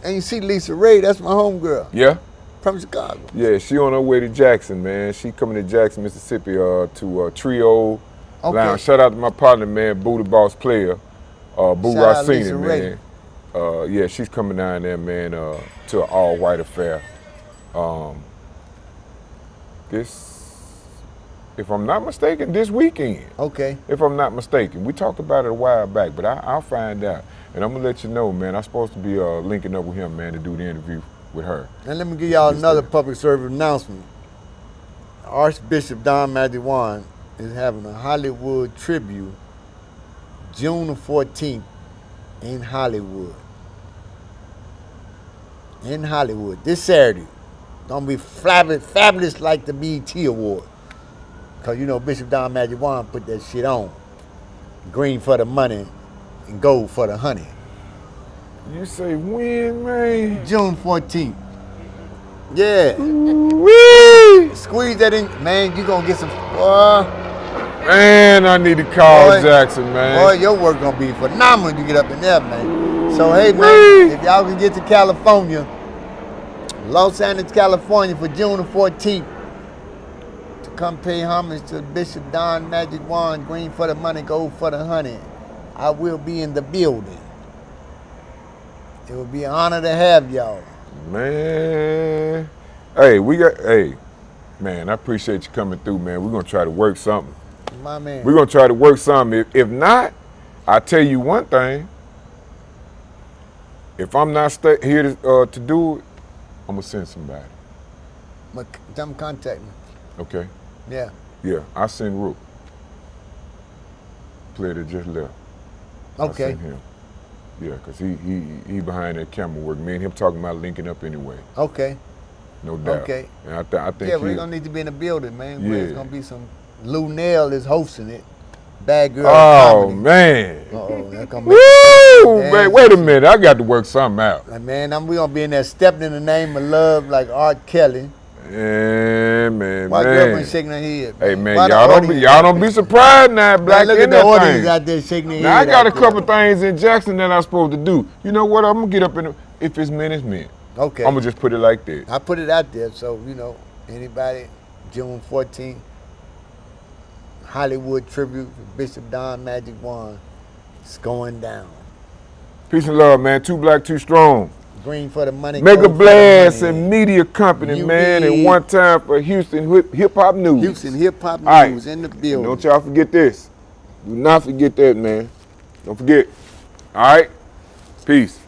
And you see Lisa Ray, that's my homegirl Yeah? from Chicago. Yeah, she on her way to Jackson, man. She coming to Jackson, Mississippi, to Trio Okay. Lounge. Shout out to my partner, man, Booty Boss Player, Boo Shout out Lisa Rossini, Ray. man. Yeah, she's coming down there, man, to an all-white affair. if I'm not mistaken, this weekend. Okay. If I'm not mistaken. We talked about it a while back, but I'll find out. And I'm going to let you know, man, I'm supposed to be linking up with him, man, to do the interview with her. And let me give y'all another public service announcement. Archbishop Don Magic Juan is having a Hollywood tribute June the 14th in Hollywood. In Hollywood, this Saturday. Gonna be fabulous like the BET Award. Cause you know Bishop Don Magic Juan put that shit on. Green for the money and gold for the honey. You say when, man? June 14th. Yeah. Wee! Squeeze that in, man. You gonna get some. Man, I need to call Boy, Jackson, man. Boy, your work gonna be phenomenal when you get up in there, man. So hey, man, if y'all can get to California, Los Angeles, California, for June the 14th, to come pay homage to Bishop Don Magic Juan, green for the money, gold for the honey, I will be in the building. It will be an honor to have y'all. Man, man, I appreciate you coming through, man. We're gonna try to work something. My man. We're gonna try to work something. If not, I tell you one thing. If I'm not here to do it, I'm gonna send somebody. Come contact me. Okay. Yeah. Yeah, I send Rook. Player that just left. Okay. I send him. Yeah, cause he behind that camera work. Me and him talking about linking up anyway. Okay. No doubt. Okay. And I think yeah, we're gonna need to be in the building, man. Yeah. It's gonna be some. Lou Nell is hosting it. Bad Girl Oh Comedy. man. That's gonna Woo! be Man, wait a minute. I got to work something out. Man, we gonna be in there stepping in the name of love like R. Kelly. Yeah, man. My girlfriend shaking her head. Hey man, Why y'all don't be surprised now, Black. Man, look at the audience out there shaking their Now I head. got a couple things in Jackson that I'm supposed to do. You know what? I'm gonna get up in. If it's men, it's men. Okay. I'm gonna just put it like that. I put it out there, so you know, anybody, June 14th, Hollywood tribute to Bishop Don Magic Juan. It's going down. Peace and love, man. Too Black, Too Strong. Green for the money. Mega gold for the Blast money. and Media Company, man. And one time for Houston Hip Hop News. Houston Hip Hop All right. News in the building. Don't y'all forget this. Do not forget that, man. Don't forget. All right? Peace.